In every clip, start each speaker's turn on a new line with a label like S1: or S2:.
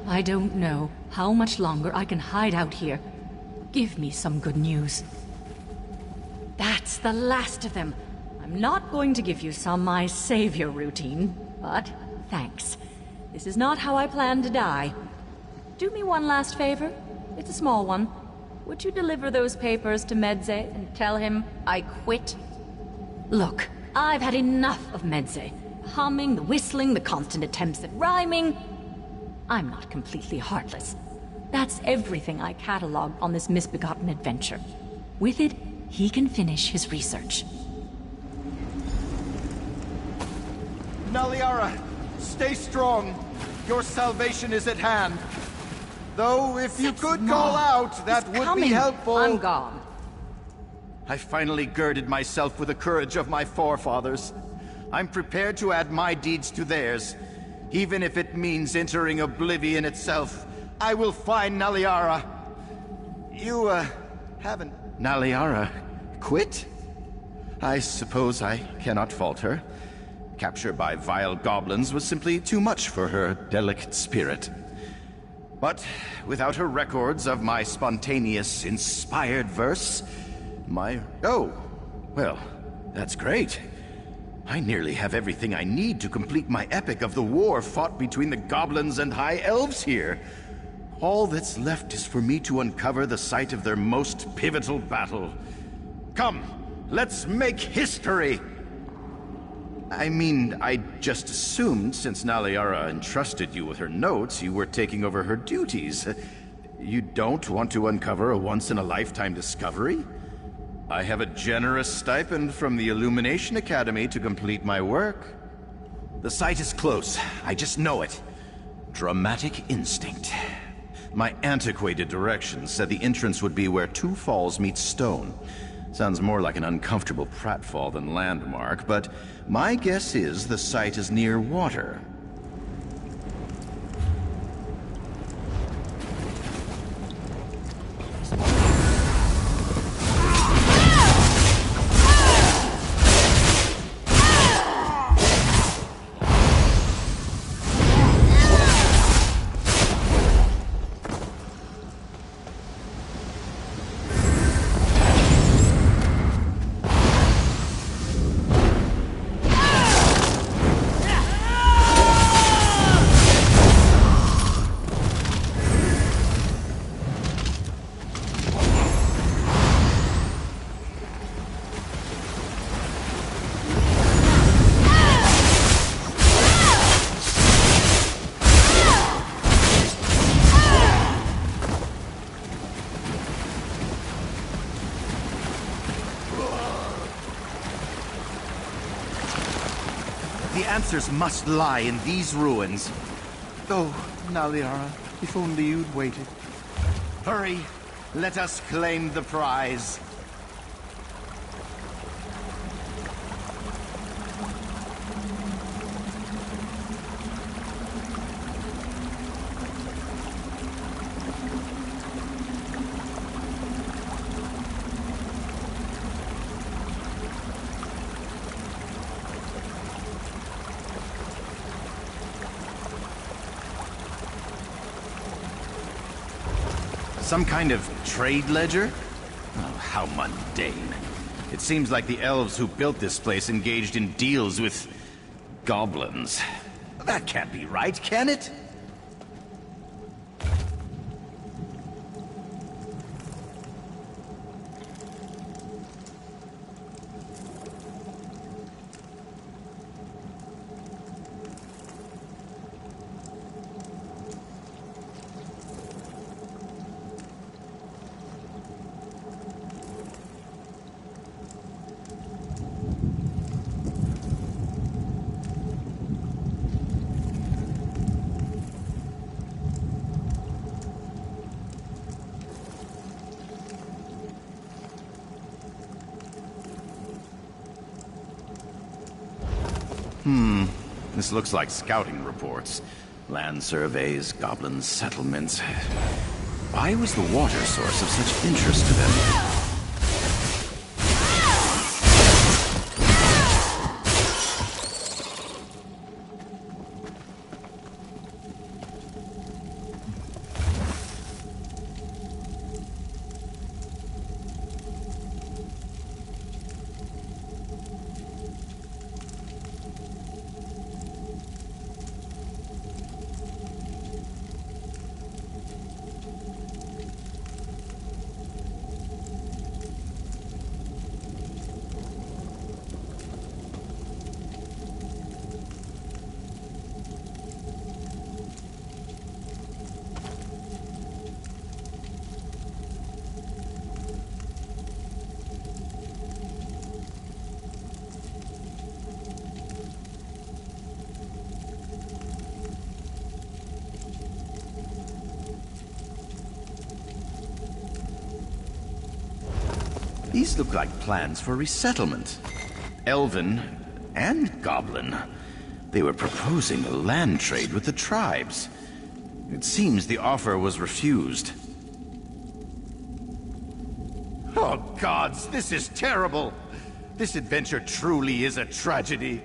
S1: I don't know how much longer I can hide out here. Give me some good news. That's the last of them. I'm not going to give you some my savior routine, but thanks. This is not how I plan to die. Do me one last favor. It's a small one. Would you deliver those papers to Medze and tell him I quit? Look, I've had enough of Medze. The humming, the whistling, the constant attempts at rhyming. I'm not completely heartless. That's everything I cataloged on this misbegotten adventure. With it, he can finish his research.
S2: Naliara, stay strong. Your salvation is at hand. Though, if you could call out, that would be helpful.
S1: I'm gone.
S2: I finally girded myself with the courage of my forefathers. I'm prepared to add my deeds to theirs. Even if it means entering oblivion itself, I will find Naliara. You, haven't... Naliara quit? I suppose I cannot fault her. Capture by vile goblins was simply too much for her delicate spirit. But without her records of my spontaneous, inspired verse, Oh, well, that's great. I nearly have everything I need to complete my epic of the war fought between the goblins and high elves here. All that's left is for me to uncover the site of their most pivotal battle. Come, let's make history! I mean, I just assumed since Naliara entrusted you with her notes, you were taking over her duties. You don't want to uncover a once-in-a-lifetime discovery? I have a generous stipend from the Illumination Academy to complete my work. The site is close. I just know it. Dramatic instinct. My antiquated directions said the entrance would be where two falls meet stone. Sounds more like an uncomfortable pratfall than landmark, but my guess is the site is near water. The answers must lie in these ruins. Oh, Naliara, if only you'd waited. Hurry, let us claim the prize. Some kind of trade ledger? Oh, how mundane. It seems like the elves who built this place engaged in deals with goblins. That can't be right, can it? This looks like scouting reports. Land surveys, goblin settlements. Why was the water source of such interest to them? These look like plans for resettlement. Elven and Goblin. They were proposing a land trade with the tribes. It seems the offer was refused. Oh gods, this is terrible! This adventure truly is a tragedy.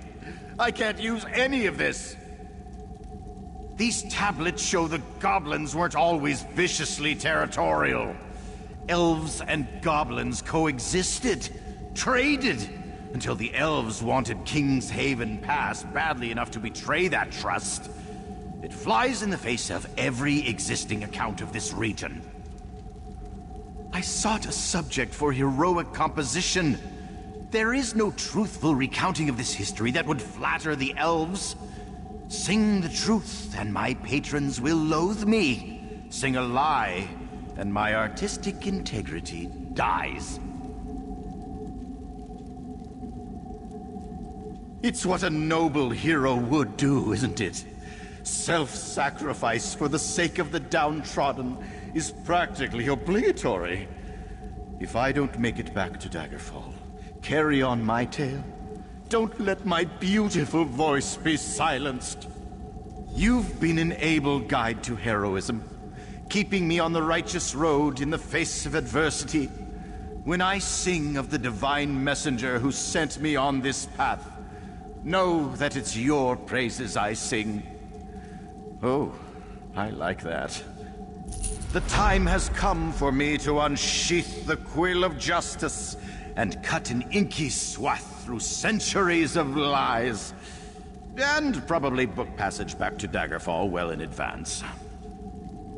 S2: I can't use any of this! These tablets show the goblins weren't always viciously territorial. Elves and goblins coexisted, traded, until the elves wanted King's Haven Pass badly enough to betray that trust. It flies in the face of every existing account of this region. I sought a subject for heroic composition. There is no truthful recounting of this history that would flatter the elves. Sing the truth, and my patrons will loathe me. Sing a lie, and my artistic integrity dies. It's what a noble hero would do, isn't it? Self-sacrifice for the sake of the downtrodden is practically obligatory. If I don't make it back to Daggerfall, carry on my tale. Don't let my beautiful voice be silenced. You've been an able guide to heroism, keeping me on the righteous road in the face of adversity. When I sing of the divine messenger who sent me on this path, know that it's your praises I sing. Oh, I like that. The time has come for me to unsheath the quill of justice and cut an inky swath through centuries of lies. And probably book passage back to Daggerfall well in advance.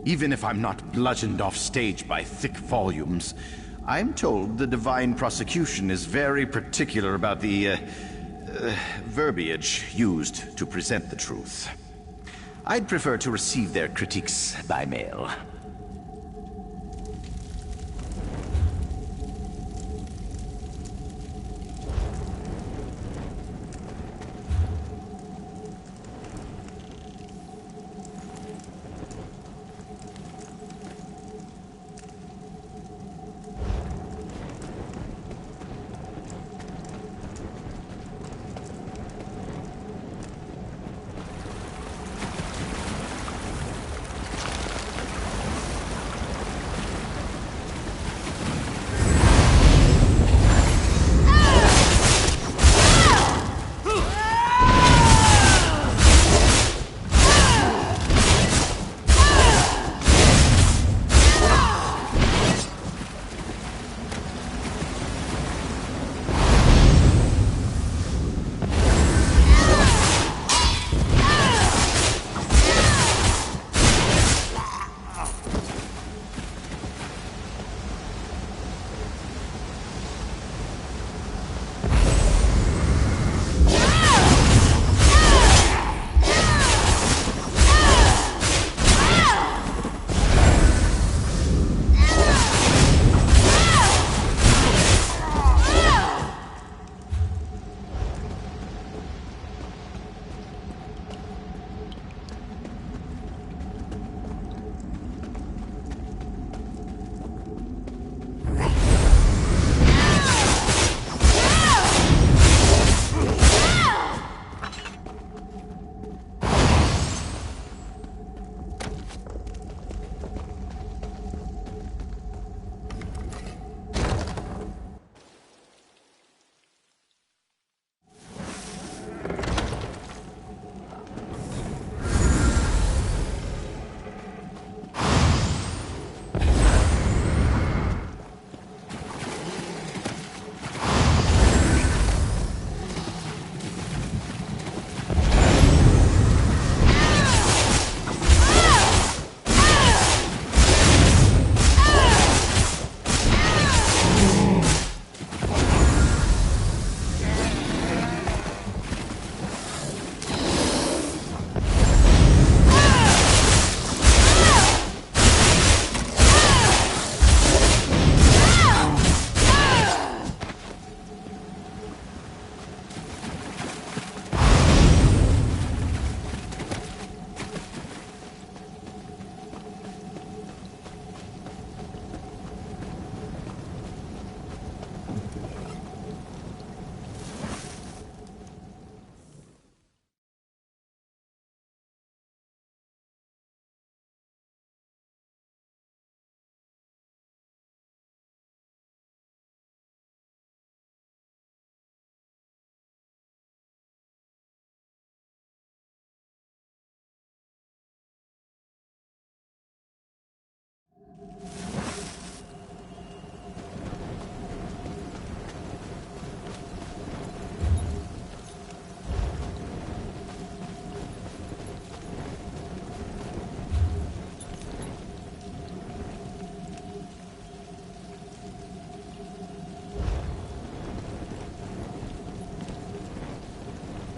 S2: Even if I'm not bludgeoned off stage by thick volumes, I'm told the Divine Prosecution is very particular about the verbiage used to present the truth. I'd prefer to receive their critiques by mail.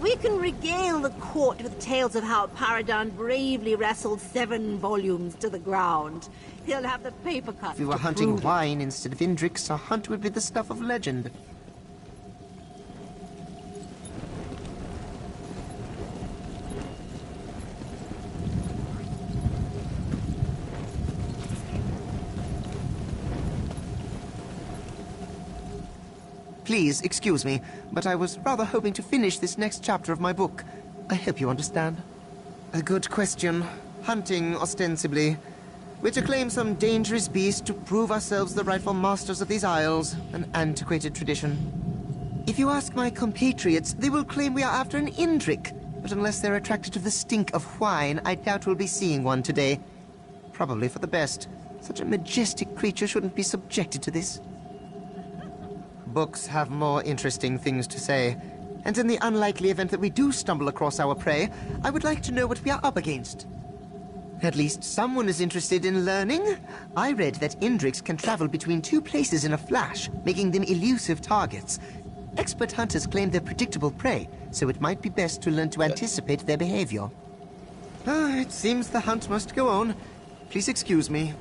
S3: We can regale the court with tales of how Paradan bravely wrestled 7 volumes to the ground. He'll have the paper cut.
S4: If we were
S3: to
S4: hunting
S3: prove it.
S4: wine instead of Indrix, our hunt would be the stuff of legend. Please, excuse me, but I was rather hoping to finish this next chapter of my book. I hope you understand. A good question. Hunting, ostensibly. We're to claim some dangerous beast to prove ourselves the rightful masters of these isles. An antiquated tradition. If you ask my compatriots, they will claim we are after an Indrik. But unless they're attracted to the stink of wine, I doubt we'll be seeing one today. Probably for the best. Such a majestic creature shouldn't be subjected to this. Books have more interesting things to say. And in the unlikely event that we do stumble across our prey, I would like to know what we are up against. At least someone is interested in learning. I read that Indrix can travel between 2 places in a flash, making them elusive targets. Expert hunters claim they're predictable prey, so it might be best to learn to anticipate their behavior. It seems the hunt must go on. Please excuse me.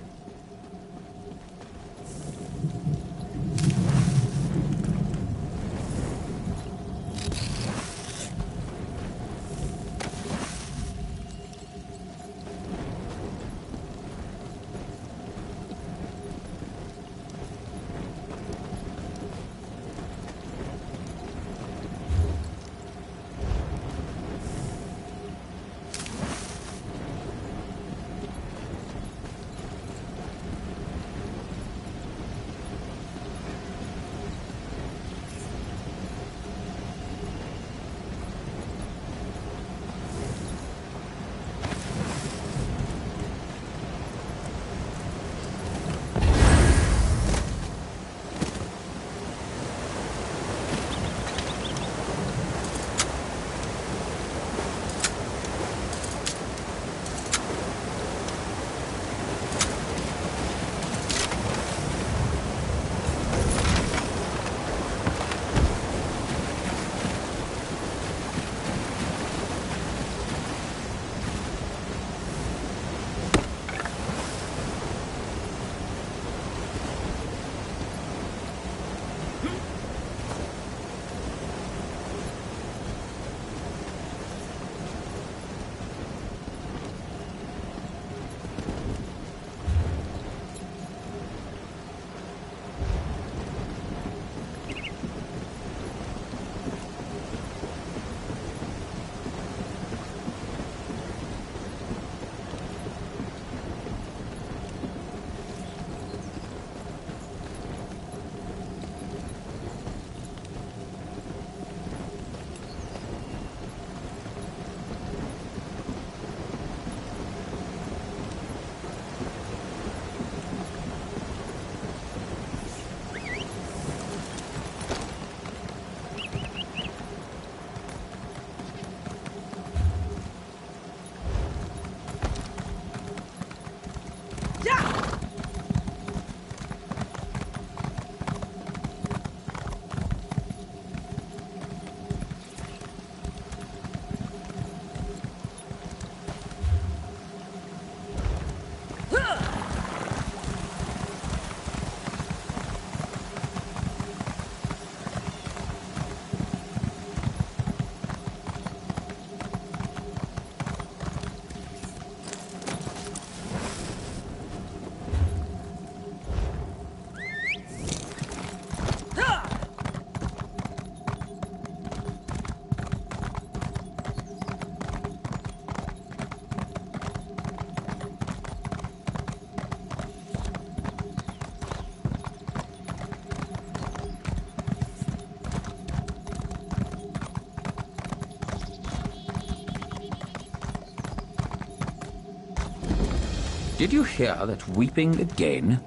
S5: Did you hear that weeping again?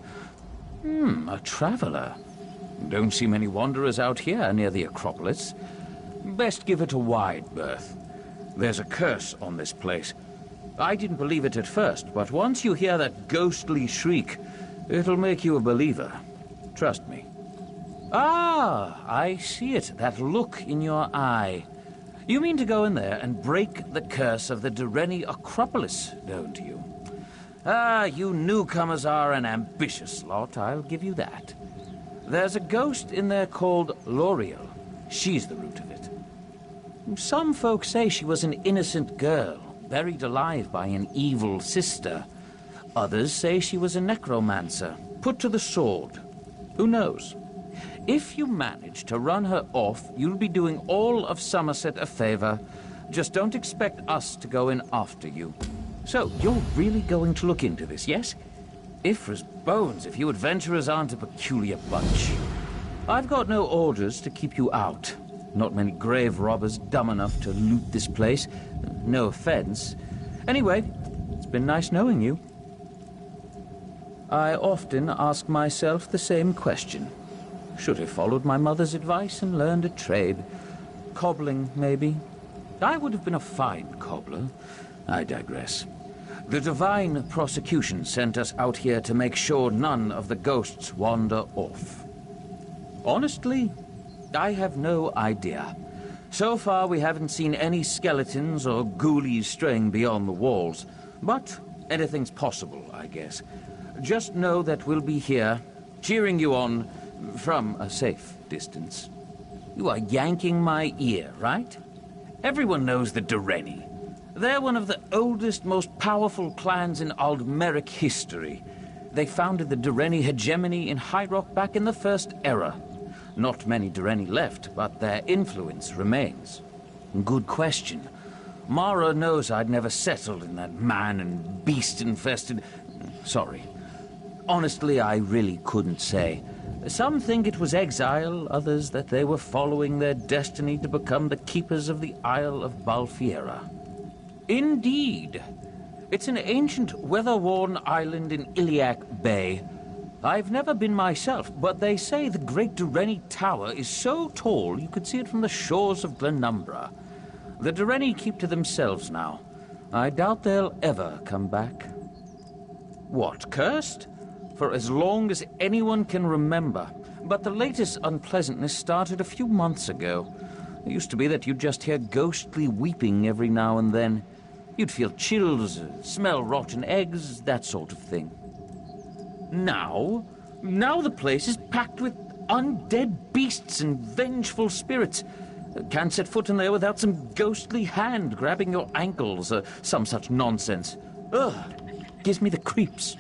S5: A traveler. Don't see many wanderers out here near the Acropolis. Best give it a wide berth. There's a curse on this place. I didn't believe it at first, but once you hear that ghostly shriek, it'll make you a believer. Trust me. Ah, I see it. That look in your eye. You mean to go in there and break the curse of the Dureni Acropolis, don't you? Ah, you newcomers are an ambitious lot, I'll give you that. There's a ghost in there called L'Oreal. She's the root of it. Some folks say she was an innocent girl, buried alive by an evil sister. Others say she was a necromancer, put to the sword. Who knows? If you manage to run her off, you'll be doing all of Somerset a favor. Just don't expect us to go in after you. So, you're really going to look into this, yes? Ifra's bones, if you adventurers aren't a peculiar bunch. I've got no orders to keep you out. Not many grave robbers dumb enough to loot this place. No offense. Anyway, it's been nice knowing you. I often ask myself the same question. Should have followed my mother's advice and learned a trade. Cobbling, maybe. I would have been a fine cobbler. I digress. The divine prosecution sent us out here to make sure none of the ghosts wander off. Honestly, I have no idea. So far, we haven't seen any skeletons or ghoulies straying beyond the walls. But anything's possible, I guess. Just know that we'll be here, cheering you on from a safe distance. You are yanking my ear, right? Everyone knows the Dureni. They're one of the oldest, most powerful clans in Aldmeric history. They founded the Dureni hegemony in High Rock back in the First Era. Not many Dureni left, but their influence remains. Good question. Mara knows I'd never settled in that man and beast-infested... Sorry. Honestly, I really couldn't say. Some think it was exile, others that they were following their destiny to become the keepers of the Isle of Balfiera. Indeed. It's an ancient, weather-worn island in Iliac Bay. I've never been myself, but they say the Great Dureni Tower is so tall you could see it from the shores of Glenumbra. The Dureni keep to themselves now. I doubt they'll ever come back. What, cursed? For as long as anyone can remember. But the latest unpleasantness started a few months ago. It used to be that you'd just hear ghostly weeping every now and then. You'd feel chills, smell rotten eggs, that sort of thing. Now the place is packed with undead beasts and vengeful spirits. Can't set foot in there without some ghostly hand grabbing your ankles or some such nonsense. Ugh, gives me the creeps.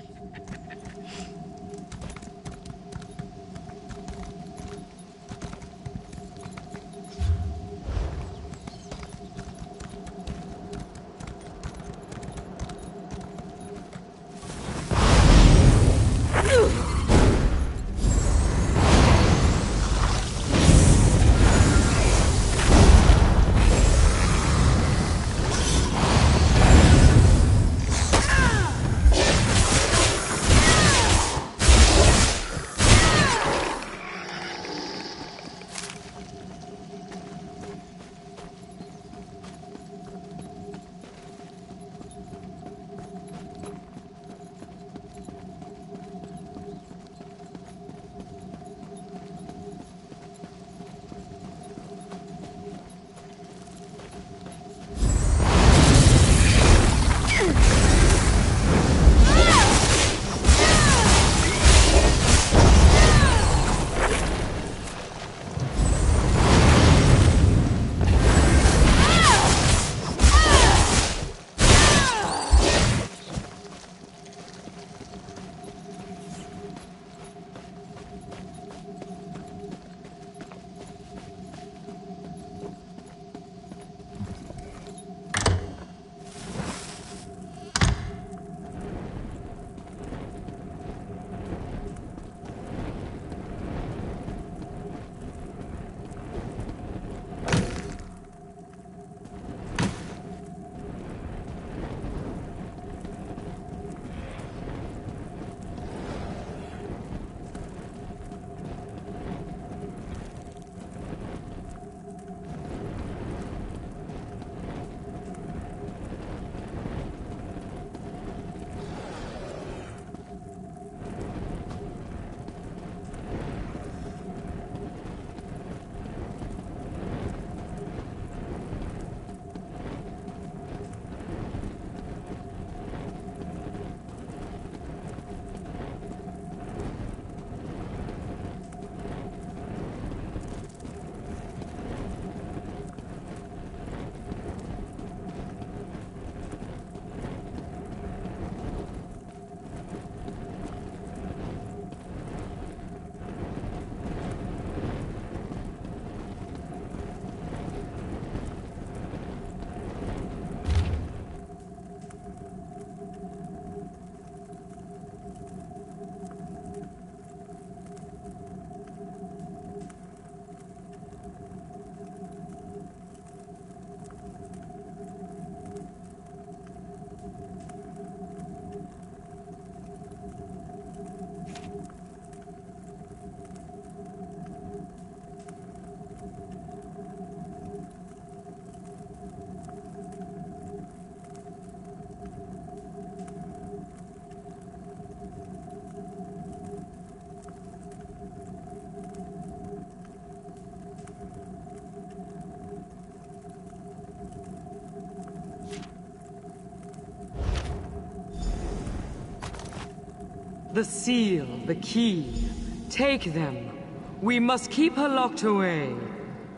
S6: The seal, the key. Take them. We must keep her locked away.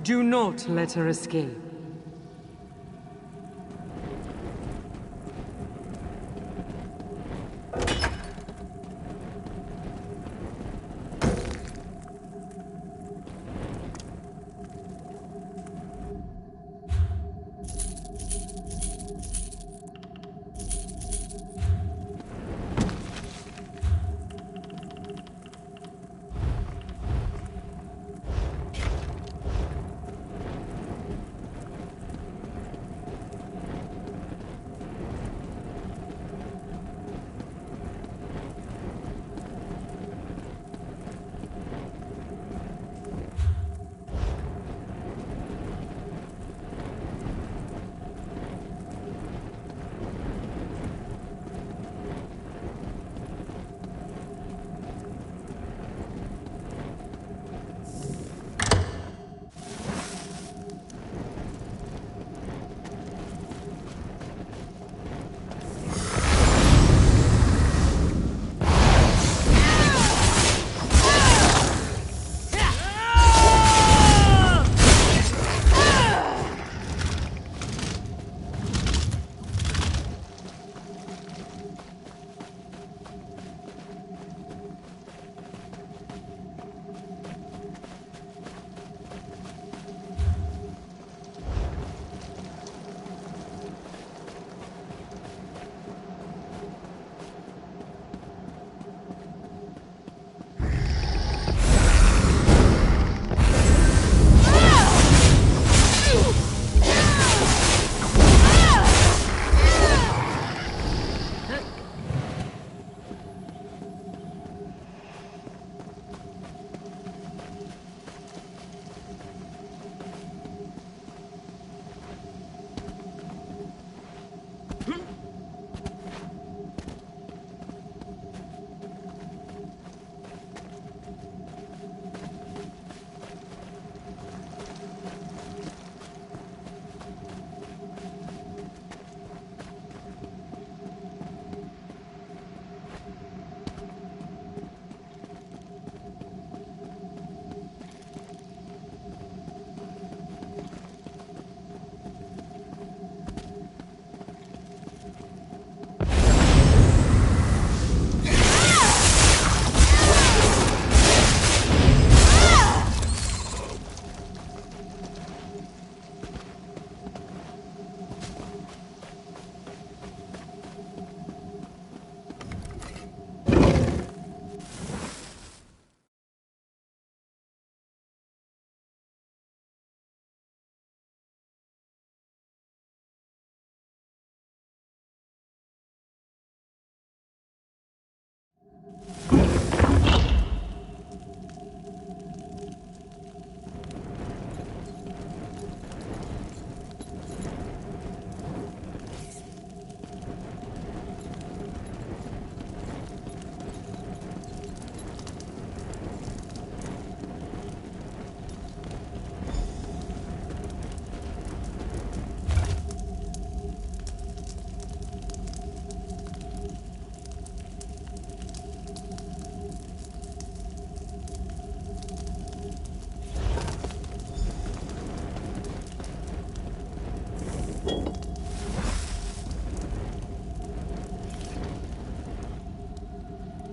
S6: Do not let her escape.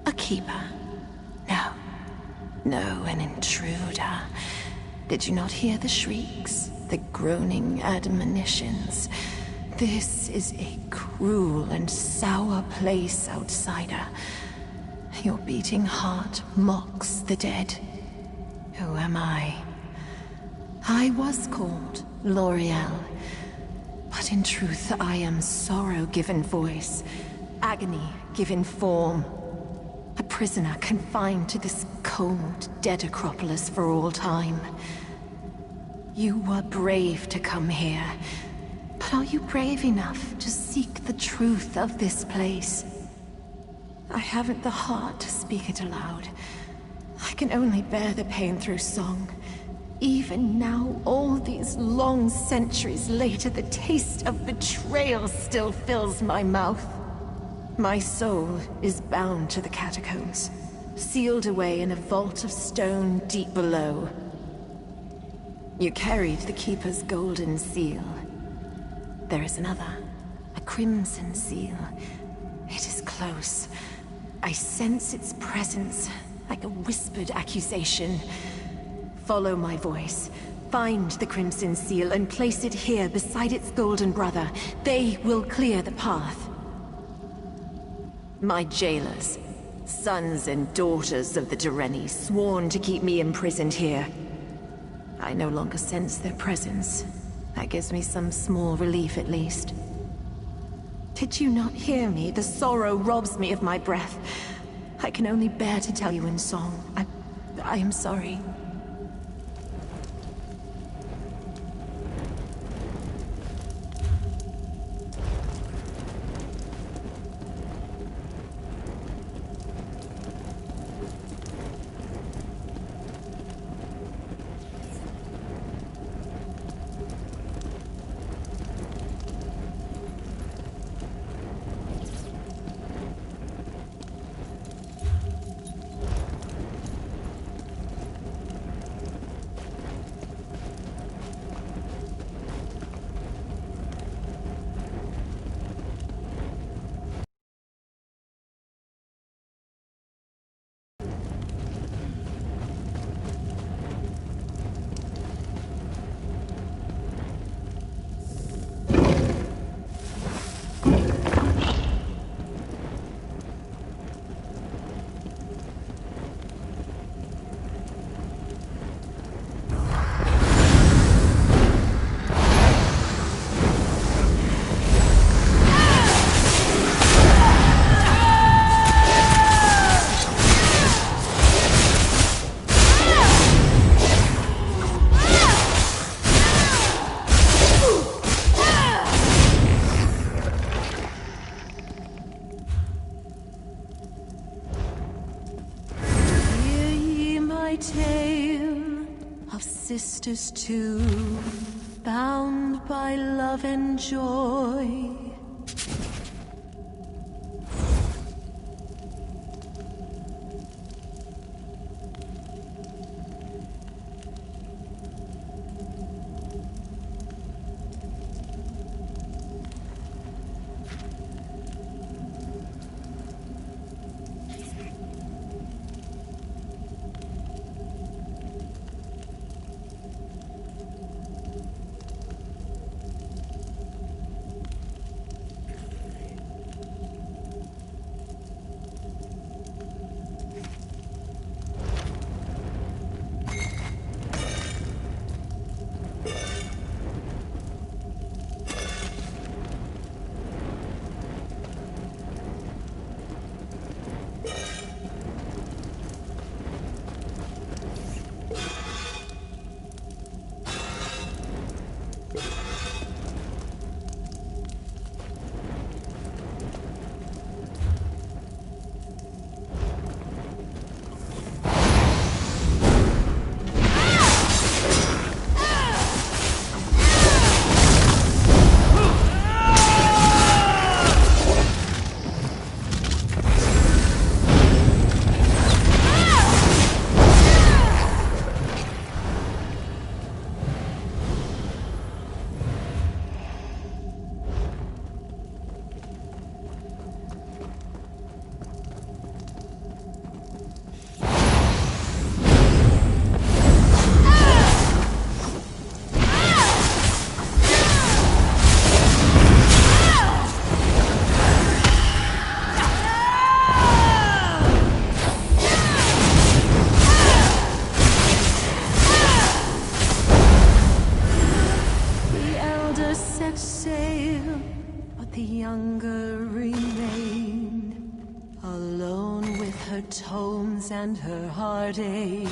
S7: A keeper? No. No, an intruder. Did you not hear the shrieks? The groaning admonitions? This is a cruel and sour place, outsider. Your beating heart mocks the dead. Who am I? I was called L'Oreal, but in truth I am sorrow given voice, agony given form. A prisoner confined to this cold, dead Acropolis for all time. You were brave to come here, but are you brave enough to seek the truth of this place? I haven't the heart to speak it aloud. I can only bear the pain through song. Even now, all these long centuries later, the taste of betrayal still fills my mouth. My soul is bound to the catacombs, sealed away in a vault of stone deep below. You carried the Keeper's golden seal. There is another, a crimson seal. It is close. I sense its presence, like a whispered accusation. Follow my voice. Find the crimson seal and place it here beside its golden brother. They will clear the path. My jailers, sons and daughters of the Direni, sworn to keep me imprisoned here. I no longer sense their presence. That gives me some small relief at least. Did you not hear me? The sorrow robs me of my breath. I can only bear to tell you in song. I am sorry. Tale of sisters two, bound by love and joy. Tomes and her heartache.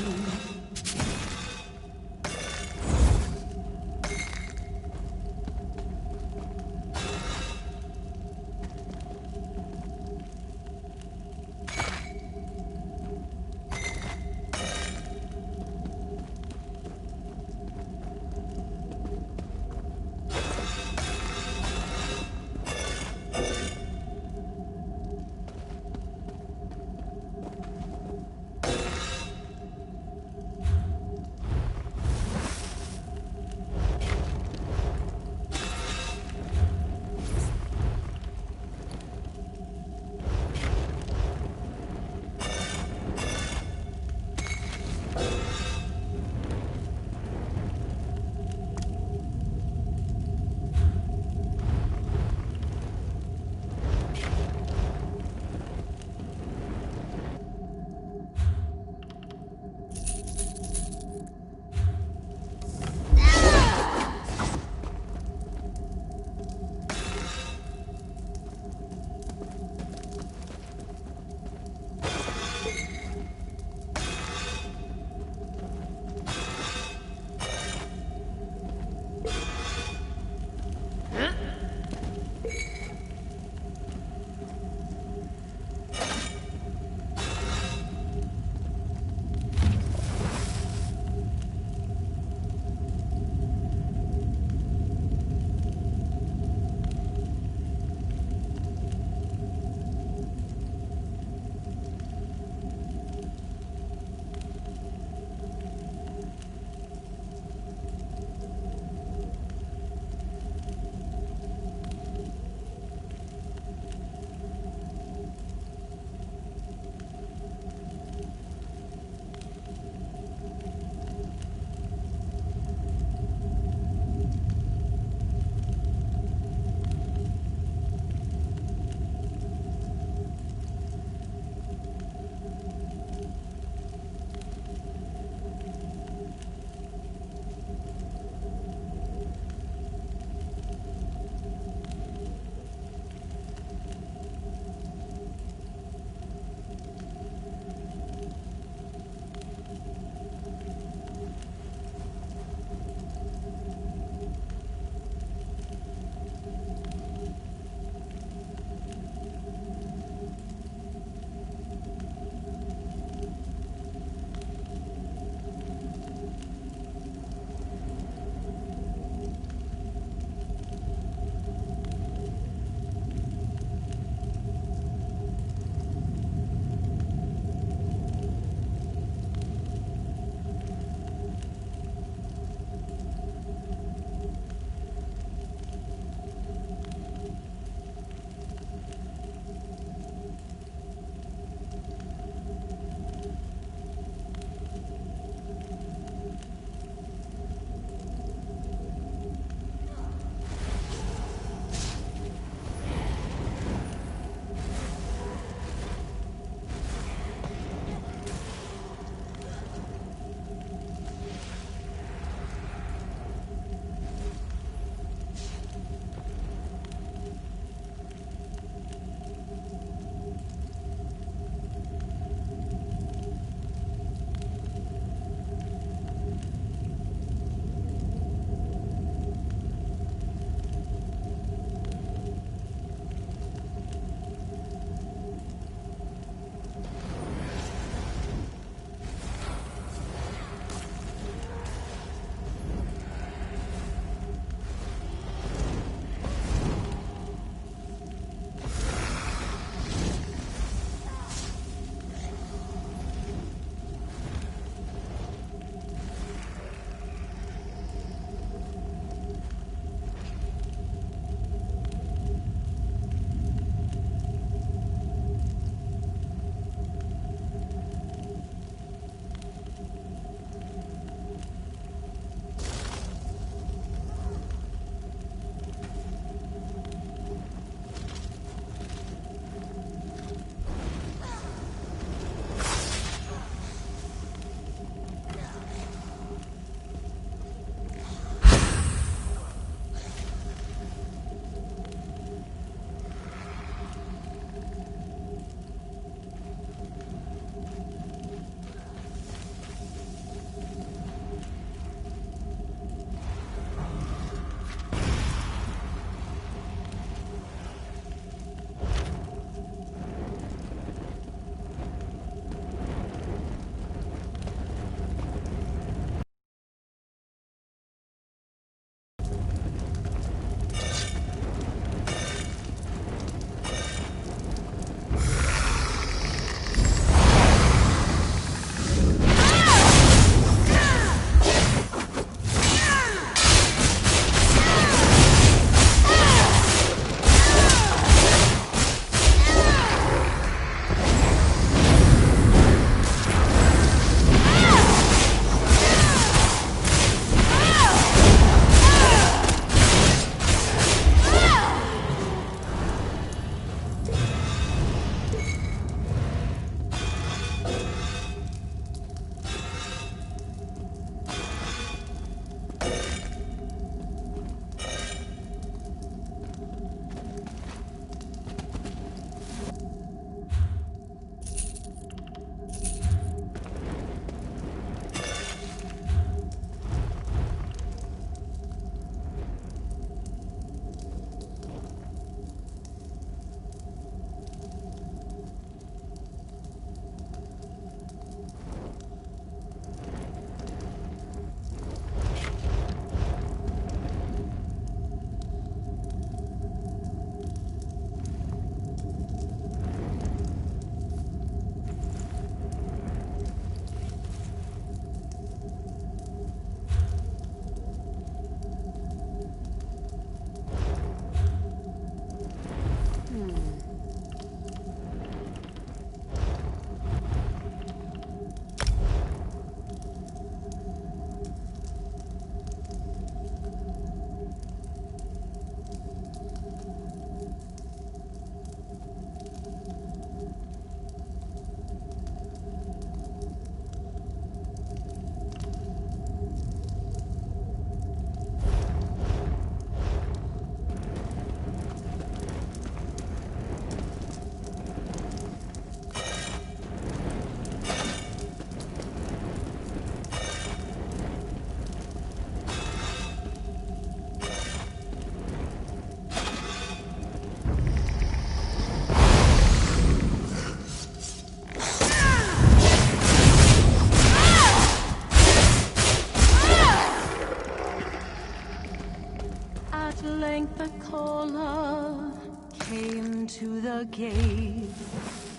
S7: At length the caller came to the gate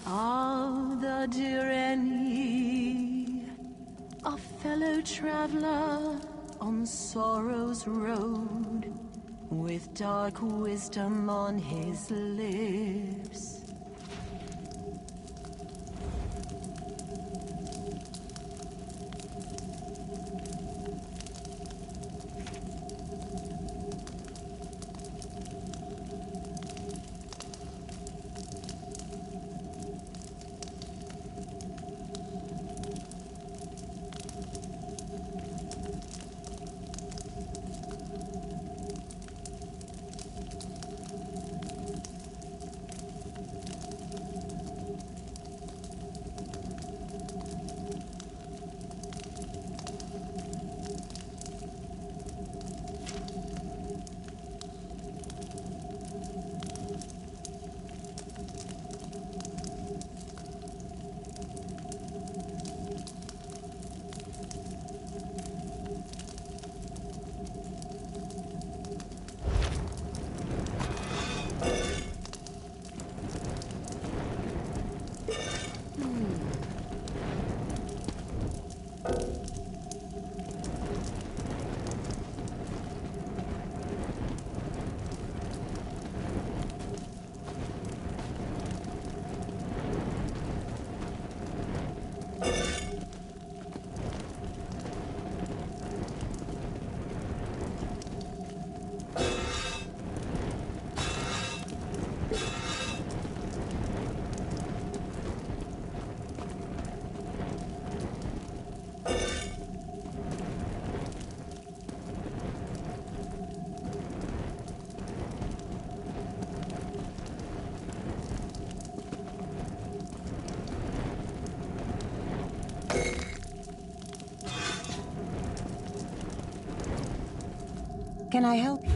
S7: of the Direni, a fellow traveler on sorrow's road, with dark wisdom on his lips.
S8: Can I help you?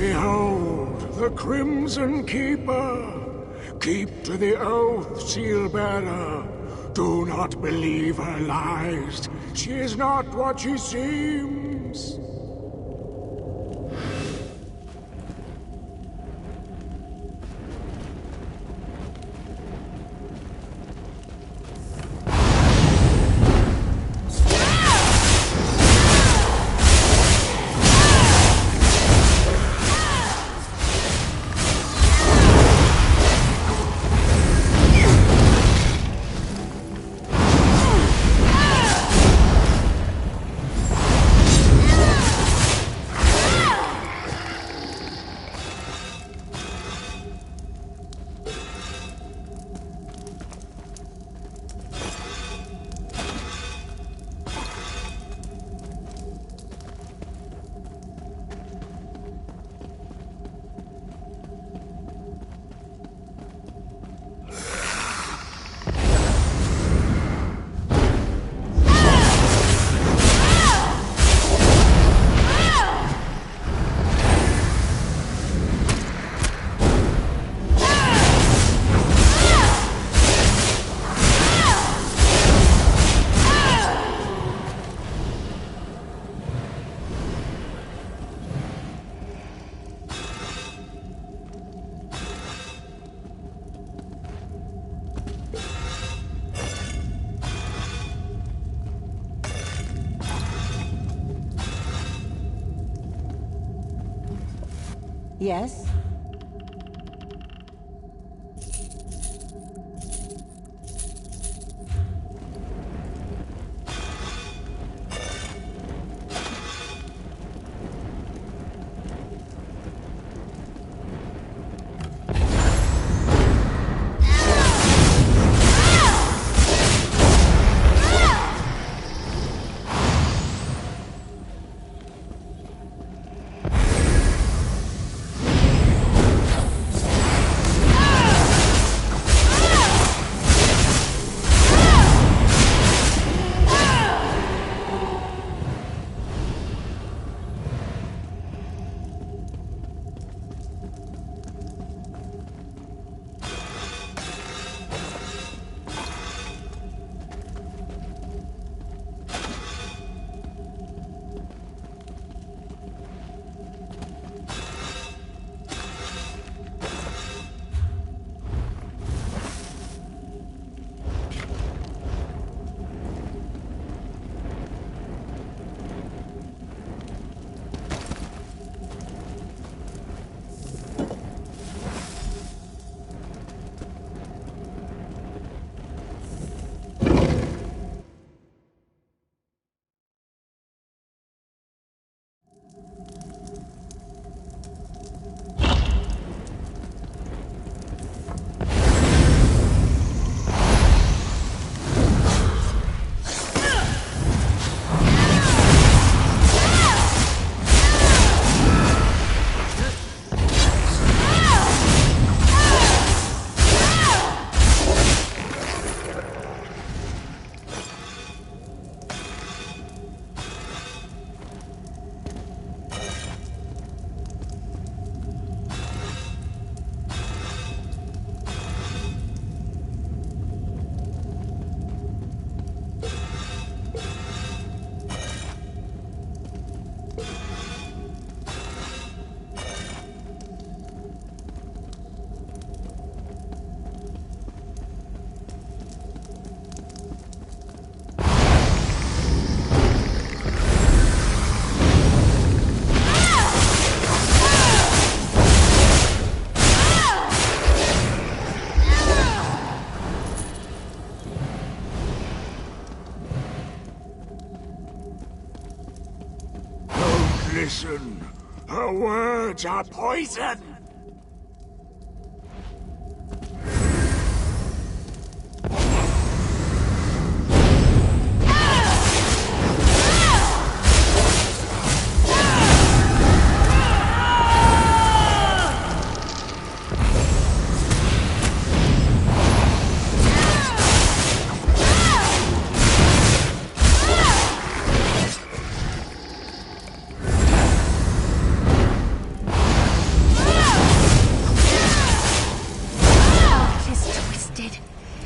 S9: Behold, the Crimson Keeper! Keep to the oath, Seal-bearer! Do not believe her lies! She is not what she seems!
S8: Yes?
S9: Listen, her words are poison!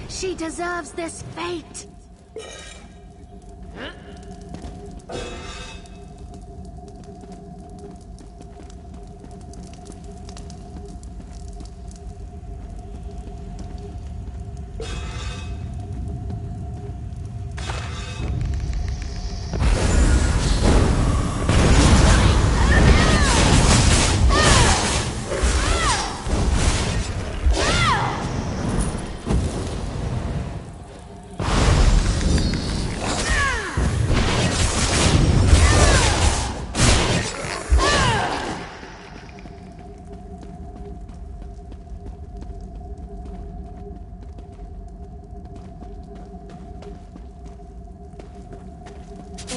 S3: She deserves this fate!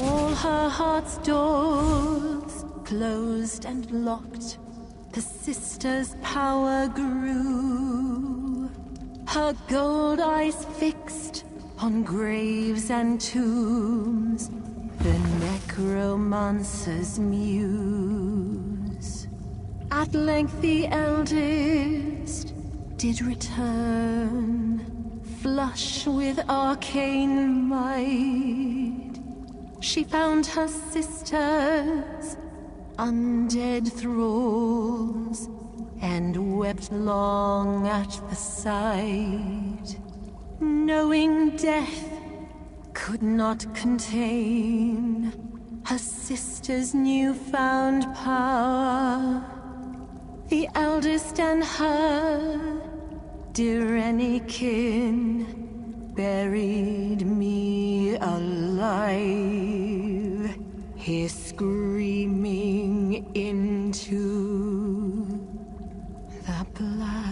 S7: All her heart's doors closed and locked, the sister's power grew. Her gold eyes fixed on graves and tombs, the necromancer's muse. At length the eldest did return, flush with arcane might. She found her sisters, undead thralls, and wept long at the sight. Knowing death could not contain her sister's newfound power, the lost and her Direnikin buried me alive, here screaming into the black.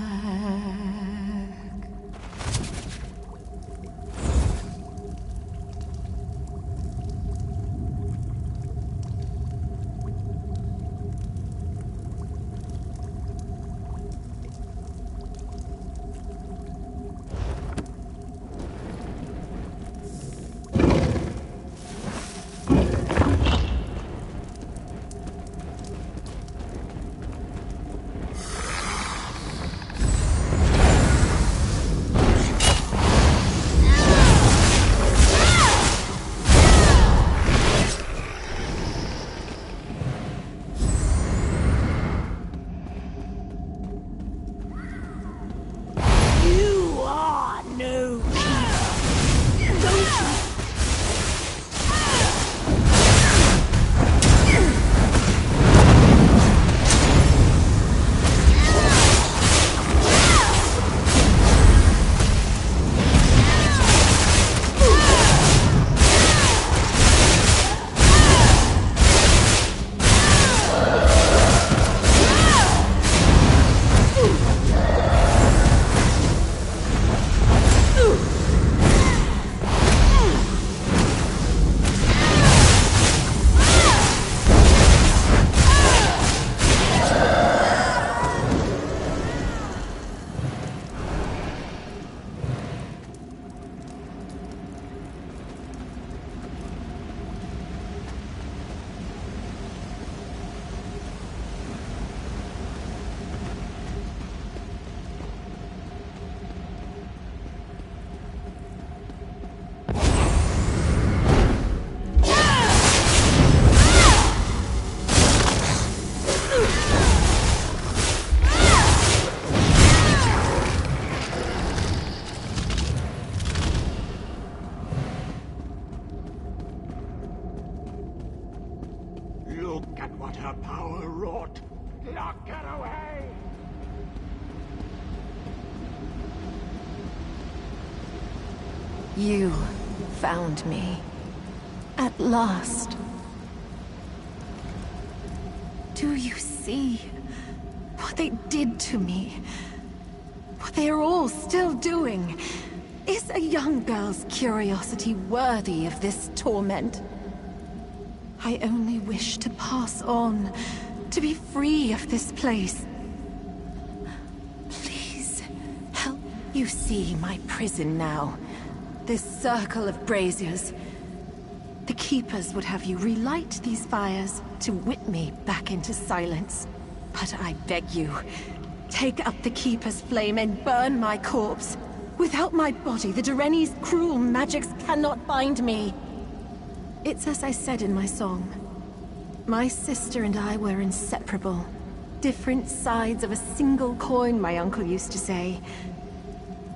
S9: Look at what her power wrought. Lock her away!
S7: You found me. At last. Do you see what they did to me? What they are all still doing? Is a young girl's curiosity worthy of this torment? I only wish to pass on, to be free of this place. Please, help. You see my prison now. This circle of braziers. The Keepers would have you relight these fires to whip me back into silence. But I beg you, take up the Keeper's flame and burn my corpse. Without my body, the Direni's cruel magics cannot bind me. It's as I said in my song. My sister and I were inseparable. Different sides of a single coin, my uncle used to say.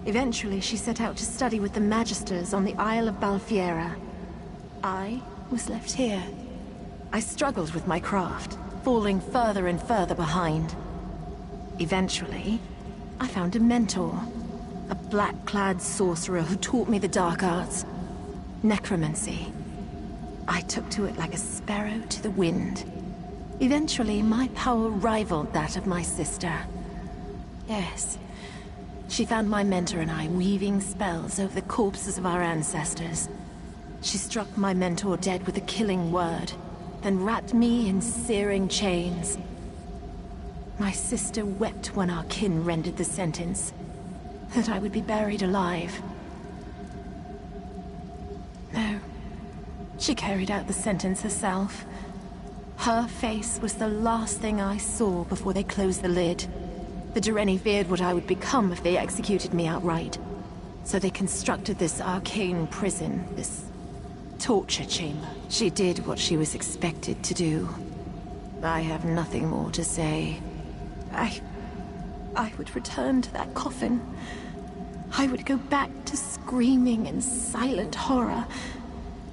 S7: Eventually, she set out to study with the Magisters on the Isle of Balfiera. I was left here. I struggled with my craft, falling further and further behind. Eventually, I found a mentor. A black-clad sorcerer who taught me the dark arts. Necromancy. I took to it like a sparrow to the wind. Eventually, my power rivaled that of my sister. Yes. She found my mentor and I weaving spells over the corpses of our ancestors. She struck my mentor dead with a killing word, then wrapped me in searing chains. My sister wept when our kin rendered the sentence, that I would be buried alive. No, she carried out the sentence herself. Her face was the last thing I saw before they closed the lid. The Direni feared what I would become if they executed me outright. So they constructed this arcane prison, this torture chamber. She did what she was expected to do. I have nothing more to say. I would return to that coffin. I would go back to screaming in silent horror,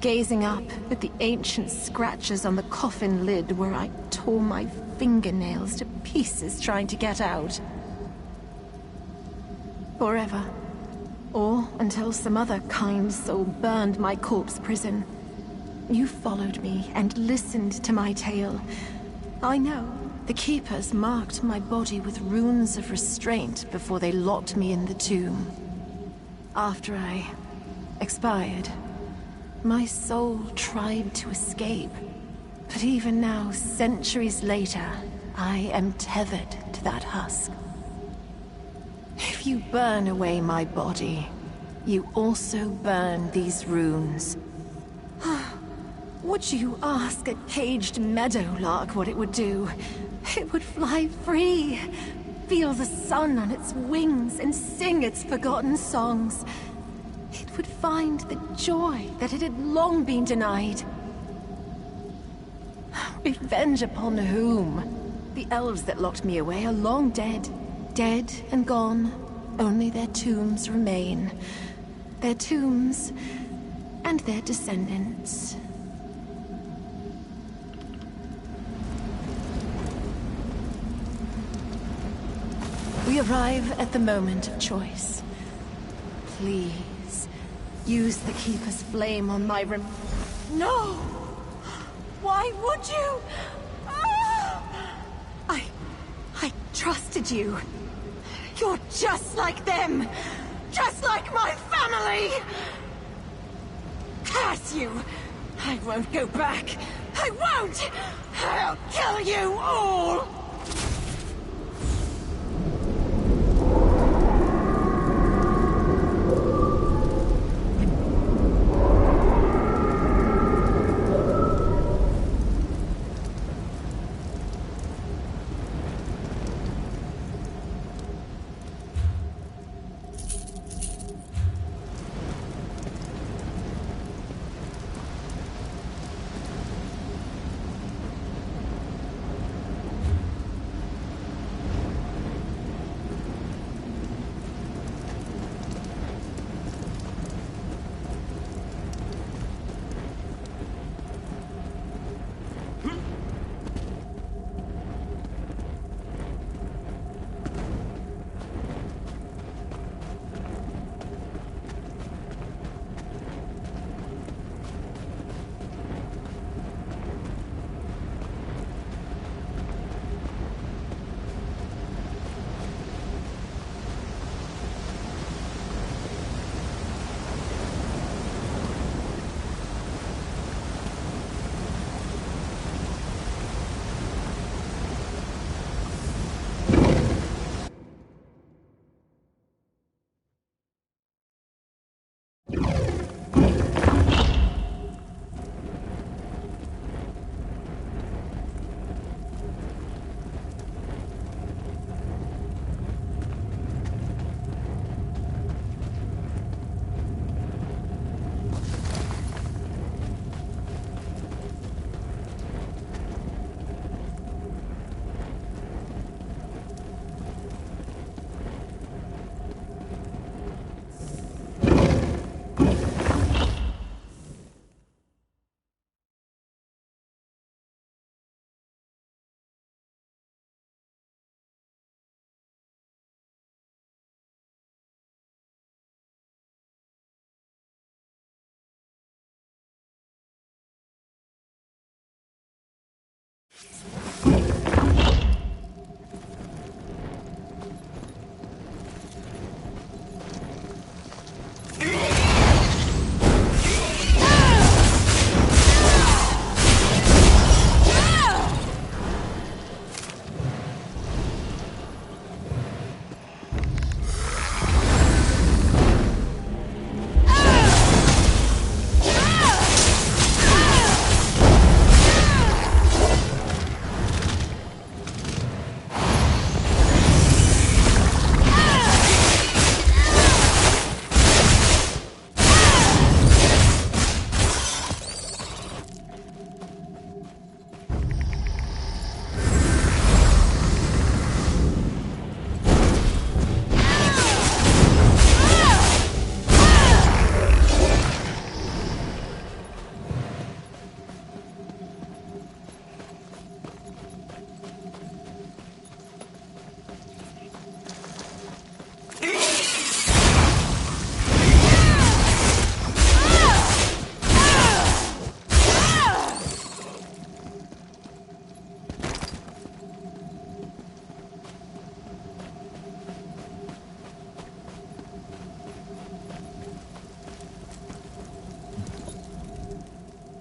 S7: gazing up at the ancient scratches on the coffin lid where I tore my fingernails to pieces trying to get out. Forever. Or until some other kind soul burned my corpse prison. You followed me and listened to my tale. I know. The Keepers marked my body with runes of restraint before they locked me in the tomb. After I expired, my soul tried to escape. But even now, centuries later, I am tethered to that husk. If you burn away my body, you also burn these runes. Would you ask a caged meadowlark what it would do? It would fly free, feel the sun on its wings, and sing its forgotten songs. It would find the joy that it had long been denied. Revenge upon whom? The elves that locked me away are long dead. Dead and gone. Only their tombs remain. Their tombs and their descendants. We arrive at the moment of choice. Please, use the Keeper's flame on my No! Why would you? Ah! I trusted you. You're just like them! Just like my family! Curse you! I won't go back! I won't! I'll kill you all!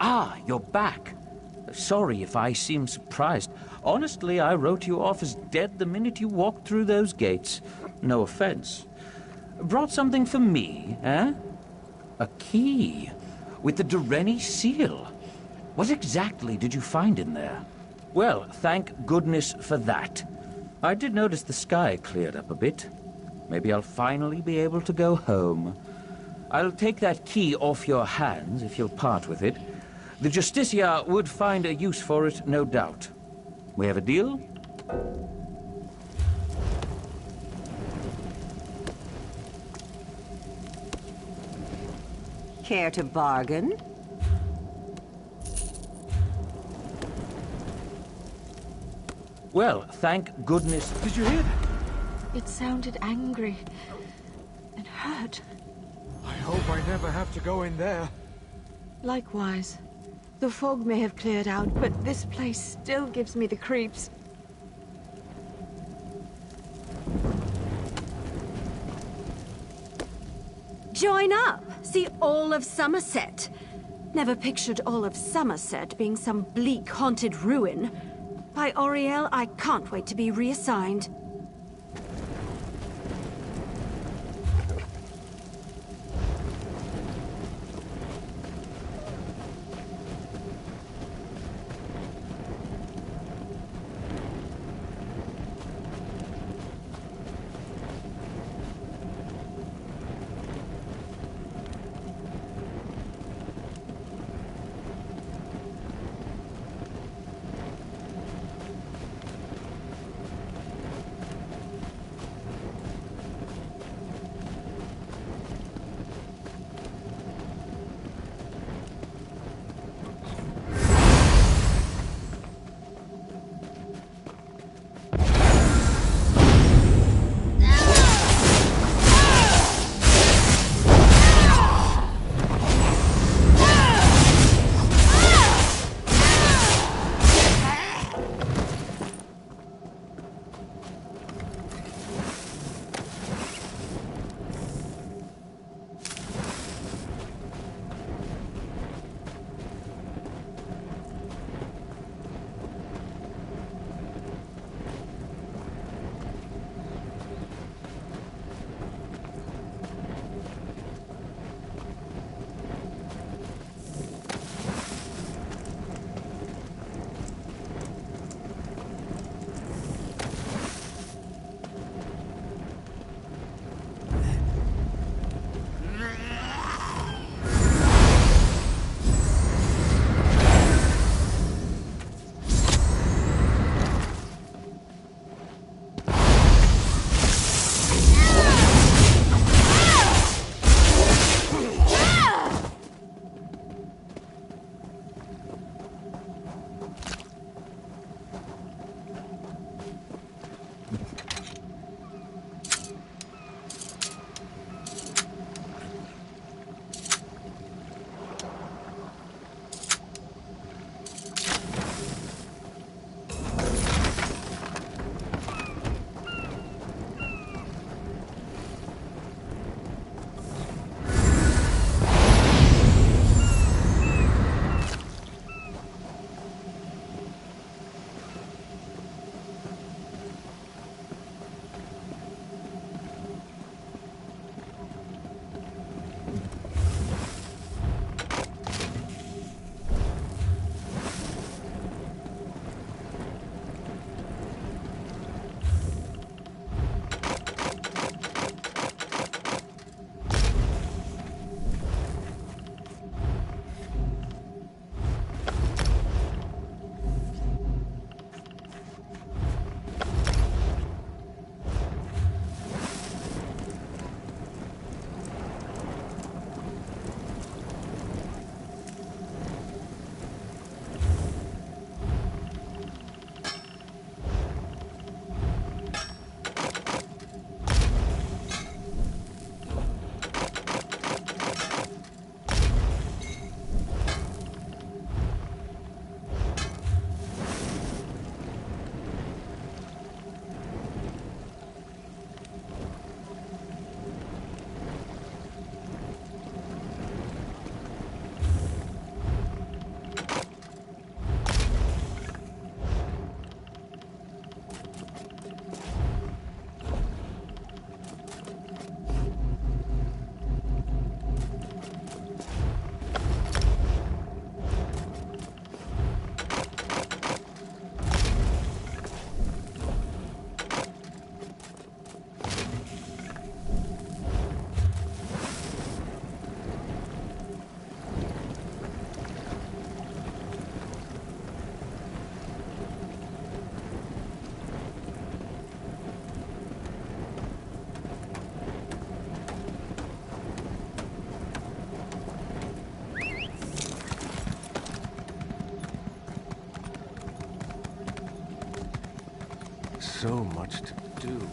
S5: Ah, you're back. Sorry if I seem surprised. Honestly, I wrote you off as dead the minute you walked through those gates. No offense. Brought something for me, eh? A key with the Durrani seal. What exactly did you find in there? Well, thank goodness for that. I did notice the sky cleared up a bit. Maybe I'll finally be able to go home. I'll take that key off your hands if you'll part with it. The Justicia would find a use for it, no doubt. We have a deal?
S8: Care to bargain?
S5: Well, thank goodness.
S10: Did you hear that?
S7: It sounded angry and hurt.
S10: I hope I never have to go in there.
S7: Likewise. The fog may have cleared out, but this place still gives me the creeps.
S3: Join up! See all of Somerset. Never pictured all of Somerset being some bleak, haunted ruin. By Auriel, I can't wait to be reassigned.
S10: so much to do.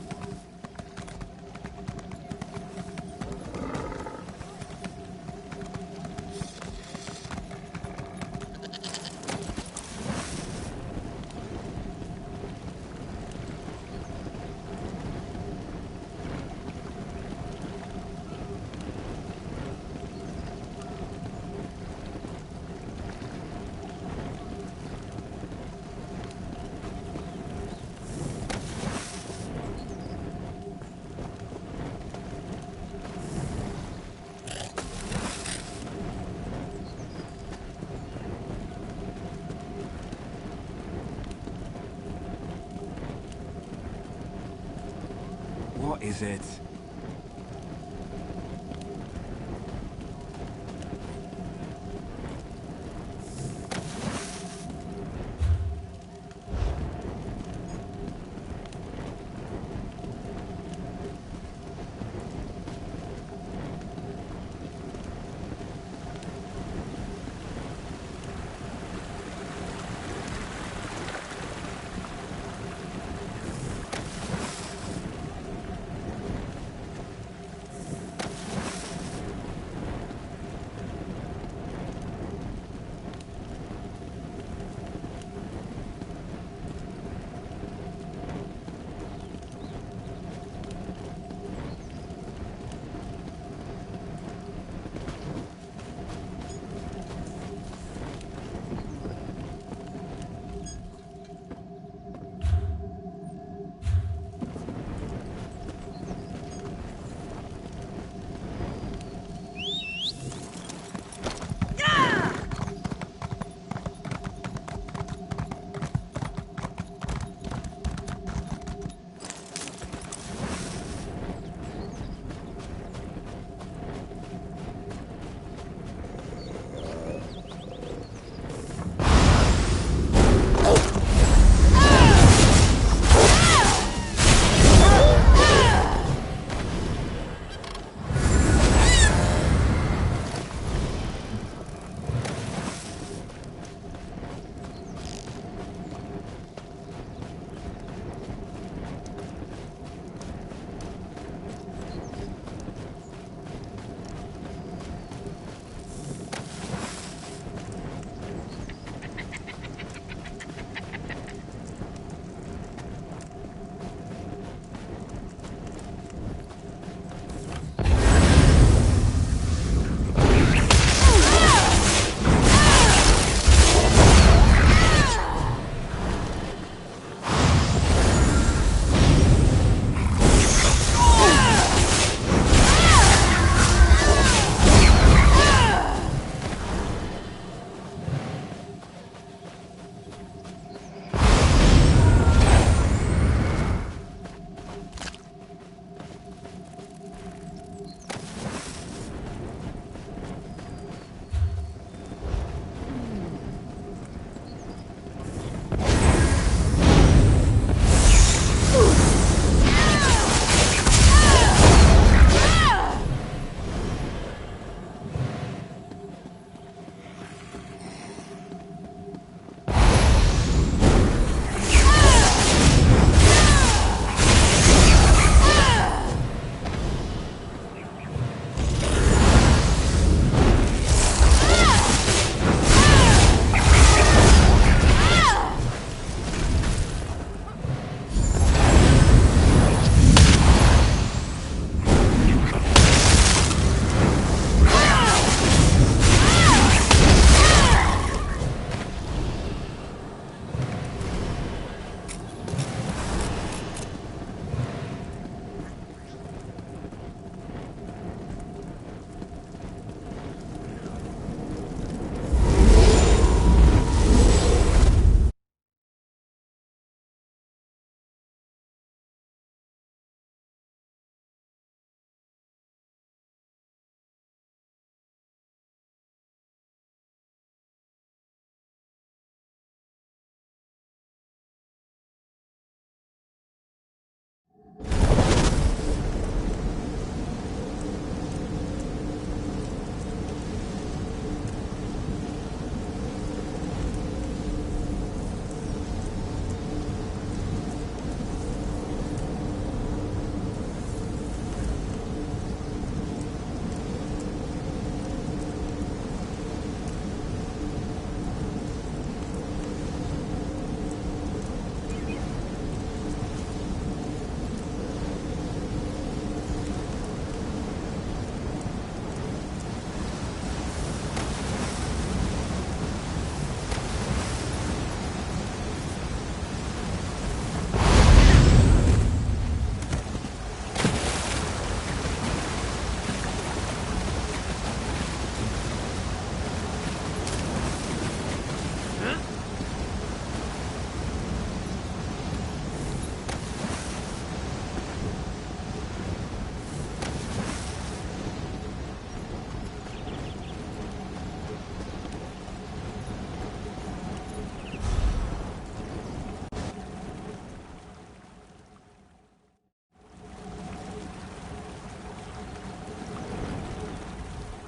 S11: What is it?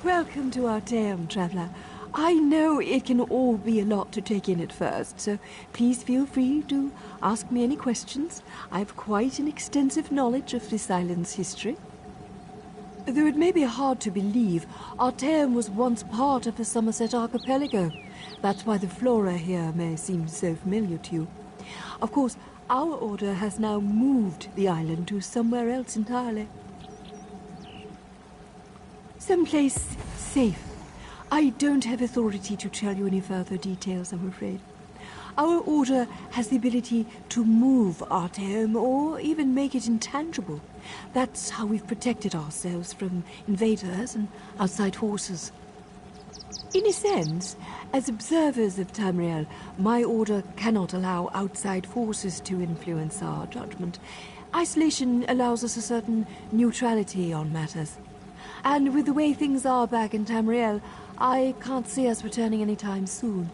S11: Welcome to Arteum, traveler. I know it can all be a lot to take in at first, so please feel free to ask me any questions. I have quite an extensive knowledge of this island's history. Though it may be hard to believe, Arteum was once part of the Somerset archipelago. That's why the flora here may seem so familiar to you. Of course, our order has now moved the island to somewhere else entirely. Someplace safe. I don't have authority to tell you any further details, I'm afraid. Our order has the ability to move Arteum or even make it intangible. That's how we've protected ourselves from invaders and outside forces. In a sense, as observers of Tamriel, my order cannot allow outside forces to influence our judgment. Isolation allows us a certain neutrality on matters. And with the way things are back in Tamriel, I can't see us returning anytime soon.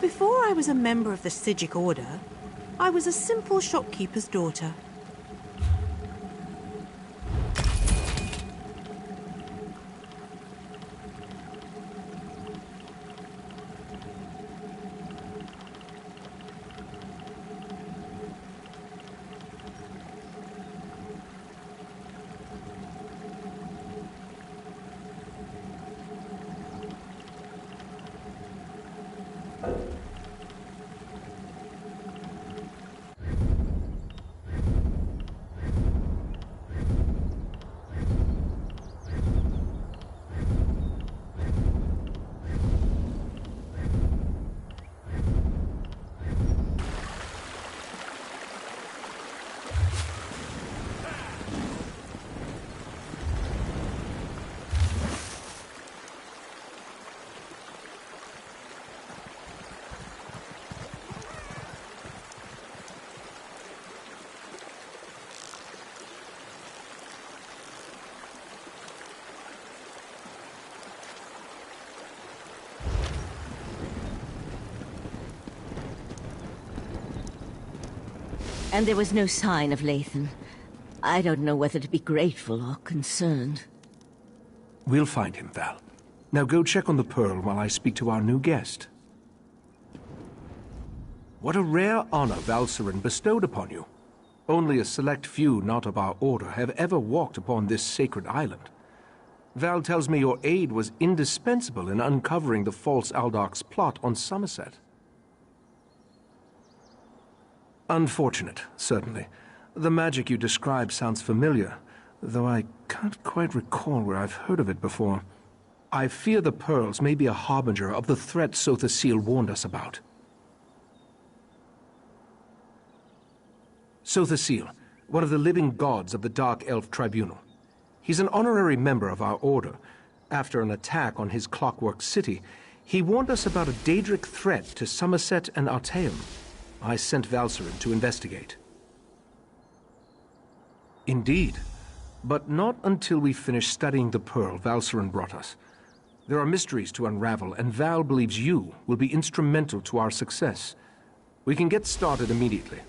S8: Before I was a member of the Sigic Order, I was a simple shopkeeper's daughter.
S12: And there was no sign of Lathan. I don't know whether to be grateful or concerned.
S13: We'll find him, Val. Now go check on the Pearl while I speak to our new guest. What a rare honor Valcerin bestowed upon you. Only a select few not of our order have ever walked upon this sacred island. Val tells me your aid was indispensable in uncovering the false Aldach's plot on Somerset. Unfortunate, certainly. The magic you describe sounds familiar, though I can't quite recall where I've heard of it before. I fear the pearls may be a harbinger of the threat Sotha Sil warned us about. Sotha Sil, one of the living gods of the Dark Elf Tribunal. He's an honorary member of our order. After an attack on his clockwork city, he warned us about a Daedric threat to Somerset and Artaeum. I sent Valcerin to investigate. Indeed, but not until we finish studying the Pearl Valcerin brought us. There are mysteries to unravel, and Val believes you will be instrumental to our success. We can get started immediately,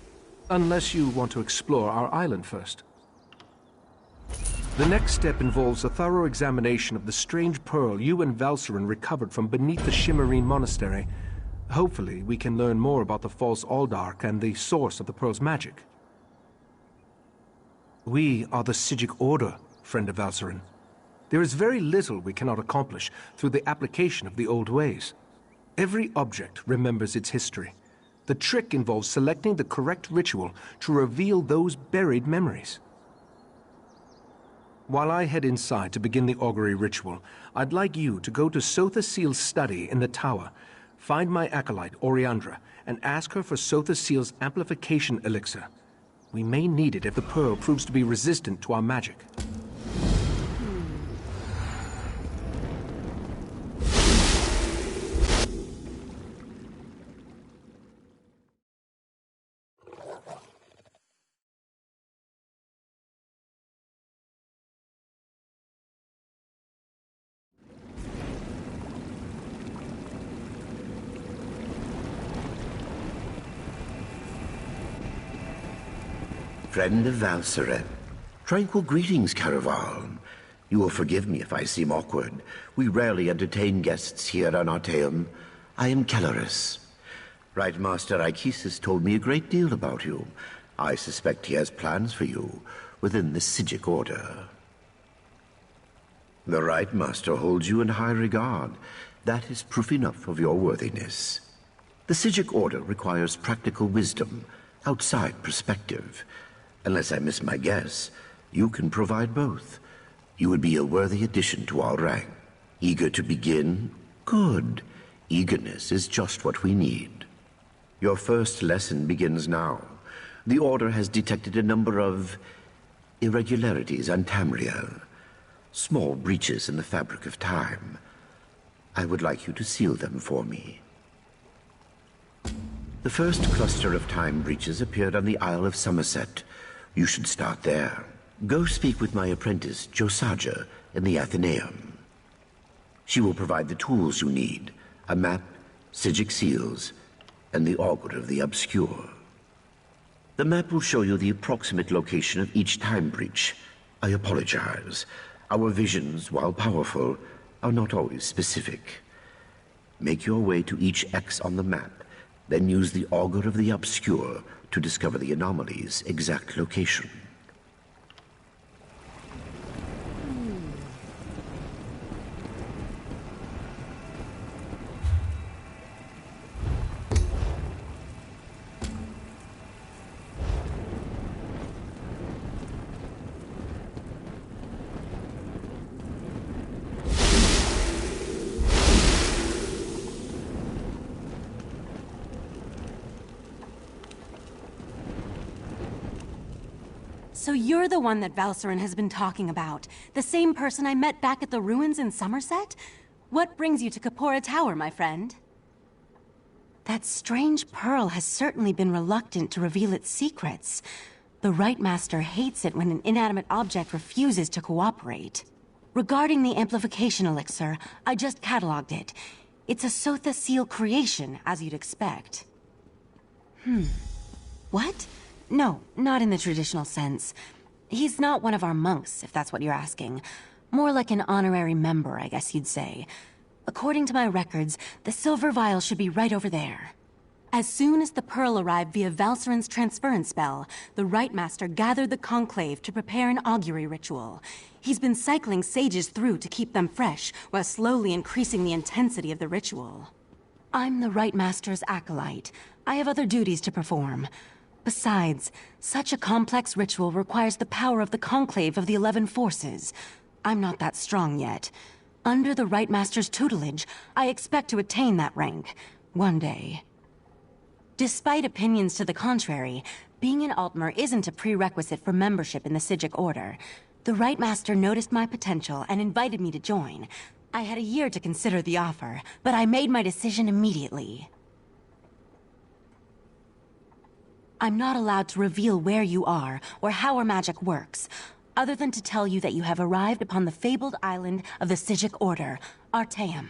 S13: unless you want to explore our island first. The next step involves a thorough examination of the strange pearl you and Valcerin recovered from beneath the Shimmerine Monastery. Hopefully, we can learn more about the false Aldarch and the source of the pearl's magic. We are the Psijic Order, friend of Valcerin. There is very little we cannot accomplish through the application of the old ways. Every object remembers its history. The trick involves selecting the correct ritual to reveal those buried memories. While I head inside to begin the augury ritual, I'd like you to go to Sotha Sil's study in the tower, find my acolyte, Oriandra, and ask her for Sotha Sil's amplification elixir. We may need it if the pearl proves to be resistant to our magic.
S14: Friend of Valcerin. Tranquil greetings, Caraval. You will forgive me if I seem awkward. We rarely entertain guests here on Artaeum. I am Kelleris. Right Master Ichesis told me a great deal about you. I suspect he has plans for you within the Psijic Order. The Right Master holds you in high regard. That is proof enough of your worthiness. The Psijic Order requires practical wisdom, outside perspective. Unless I miss my guess, you can provide both. You would be a worthy addition to our rank. Eager to begin? Good. Eagerness is just what we need. Your first lesson begins now. The Order has detected a number of irregularities on Tamriel. Small breaches in the fabric of time. I would like you to seal them for me. The first cluster of time breaches appeared on the Isle of Somerset. You should start there. Go speak with my apprentice, Josaja, in the Athenaeum. She will provide the tools you need, a map, Psijic seals, and the Augur of the Obscure. The map will show you the approximate location of each time breach. I apologize. Our visions, while powerful, are not always specific. Make your way to each X on the map, then use the Augur of the Obscure to discover the anomaly's exact location.
S15: So you're the one that Valcerin has been talking about. The same person I met back at the ruins in Somerset? What brings you to Kapora Tower, my friend? That strange pearl has certainly been reluctant to reveal its secrets. The Right Master hates it when an inanimate object refuses to cooperate. Regarding the amplification elixir, I just cataloged it. It's a Sotha Sil creation, as you'd expect. What? No, not in the traditional sense. He's not one of our monks, if that's what you're asking. More like an honorary member, I guess you'd say. According to my records, the silver vial should be right over there. As soon as the pearl arrived via Valserin's transference spell, the Rite Master gathered the conclave to prepare an augury ritual. He's been cycling sages through to keep them fresh, while slowly increasing the intensity of the ritual. I'm the Rite Master's acolyte. I have other duties to perform. Besides, such a complex ritual requires the power of the conclave of the 11 forces. I'm not that strong yet. Under the Rite Master's tutelage, I expect to attain that rank. One day. Despite opinions to the contrary, being an Altmer isn't a prerequisite for membership in the Psijic Order. The Rite Master noticed my potential and invited me to join. I had a year to consider the offer, but I made my decision immediately. I'm not allowed to reveal where you are or how our magic works, other than to tell you that you have arrived upon the fabled island of the Psijic Order, Artaeum.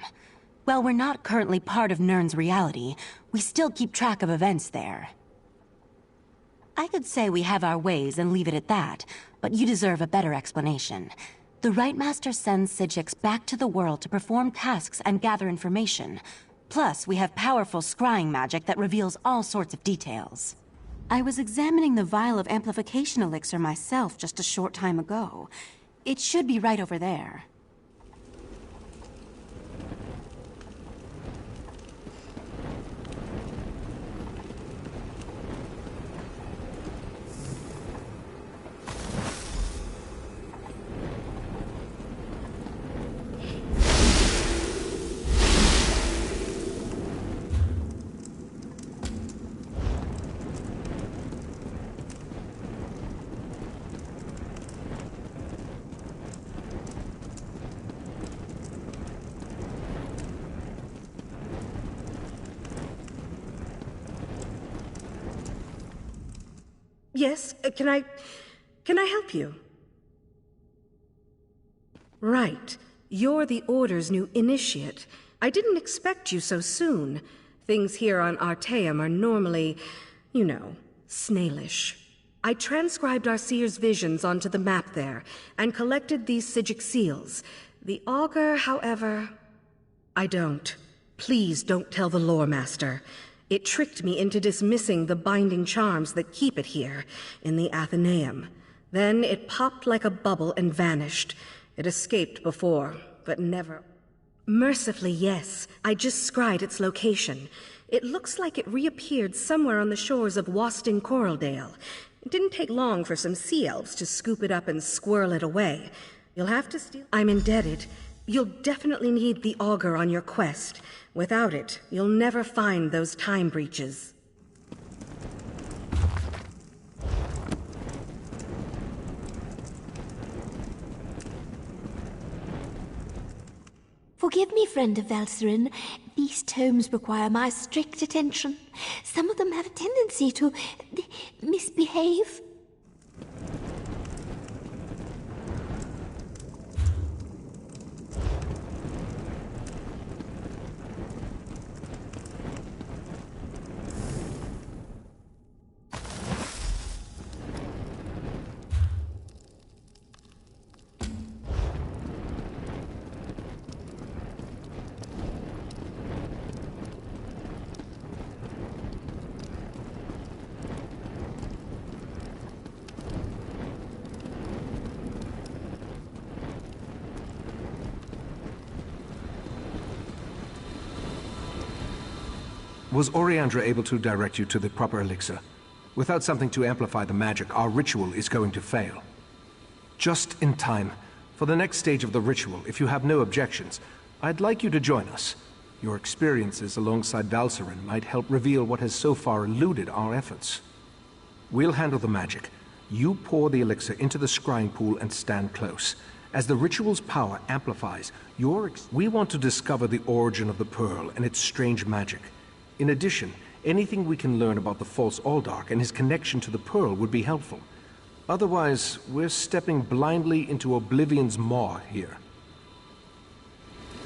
S15: While we're not currently part of Nirn's reality, we still keep track of events there. I could say we have our ways and leave it at that, but you deserve a better explanation. The Rite Master sends Psijics back to the world to perform tasks and gather information. Plus, we have powerful scrying magic that reveals all sorts of details. I was examining the vial of amplification elixir myself just a short time ago. It should be right over there.
S16: Yes, can I help you? Right. You're the Order's new initiate. I didn't expect you so soon. Things here on Artaeum are normally, you know, snailish. I transcribed our seer's visions onto the map there, and collected these Psijic seals. The augur, however, I don't. Please don't tell the Lore Master. It tricked me into dismissing the binding charms that keep it here, in the Athenaeum. Then it popped like a bubble and vanished. It escaped before, but never... Mercifully, yes. I just scried its location. It looks like it reappeared somewhere on the shores of Wasting Coraldale. It didn't take long for some sea elves to scoop it up and squirrel it away. You'll have to steal... I'm indebted. You'll definitely need the augur on your quest. Without it, you'll never find those time breaches.
S11: Forgive me, friend of Valserin. These tomes require my strict attention. Some of them have a tendency to misbehave.
S13: Was Oriandra able to direct you to the proper elixir? Without something to amplify the magic, our ritual is going to fail. Just in time. For the next stage of the ritual, if you have no objections, I'd like you to join us. Your experiences alongside Valserin might help reveal what has so far eluded our efforts. We'll handle the magic. You pour the elixir into the scrying pool and stand close. As the ritual's power amplifies, we want to discover the origin of the pearl and its strange magic. In addition, anything we can learn about the false Aldark and his connection to the pearl would be helpful. Otherwise, we're stepping blindly into Oblivion's maw here.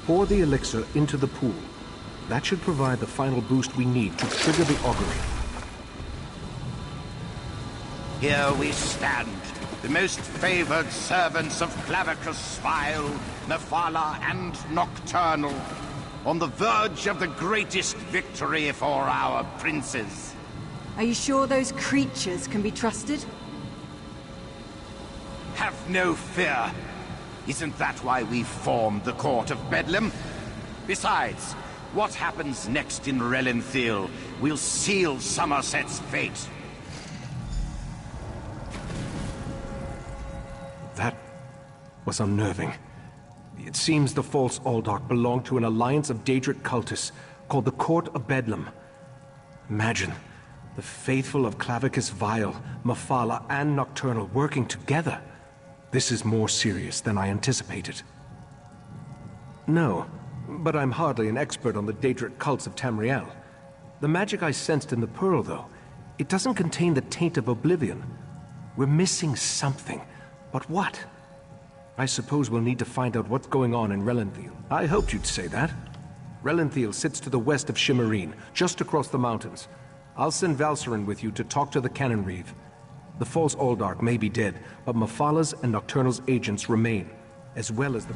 S13: Pour the elixir into the pool. That should provide the final boost we need to trigger the augury.
S2: Here we stand, the most favored servants of Clavicus Vile, Mephala, and Nocturnal, on the verge of the greatest victory for our princes.
S16: Are you sure those creatures can be trusted?
S2: Have no fear. Isn't that why we formed the Court of Bedlam? Besides, what happens next in Relenthiel will seal Somerset's fate.
S13: That was unnerving. It seems the false Aldark belonged to an alliance of Daedric cultists called the Court of Bedlam. Imagine, the faithful of Clavicus Vile, Mephala, and Nocturnal working together. This is more serious than I anticipated. No, but I'm hardly an expert on the Daedric cults of Tamriel. The magic I sensed in the pearl, though, it doesn't contain the taint of oblivion. We're missing something. But what? I suppose we'll need to find out what's going on in Relenthiel. I hoped you'd say that. Relenthiel sits to the west of Shimmerine, just across the mountains. I'll send Valcerin with you to talk to the Cannon Reeve. The false Aldark may be dead, but Mephala's and Nocturnal's agents remain, as well as the...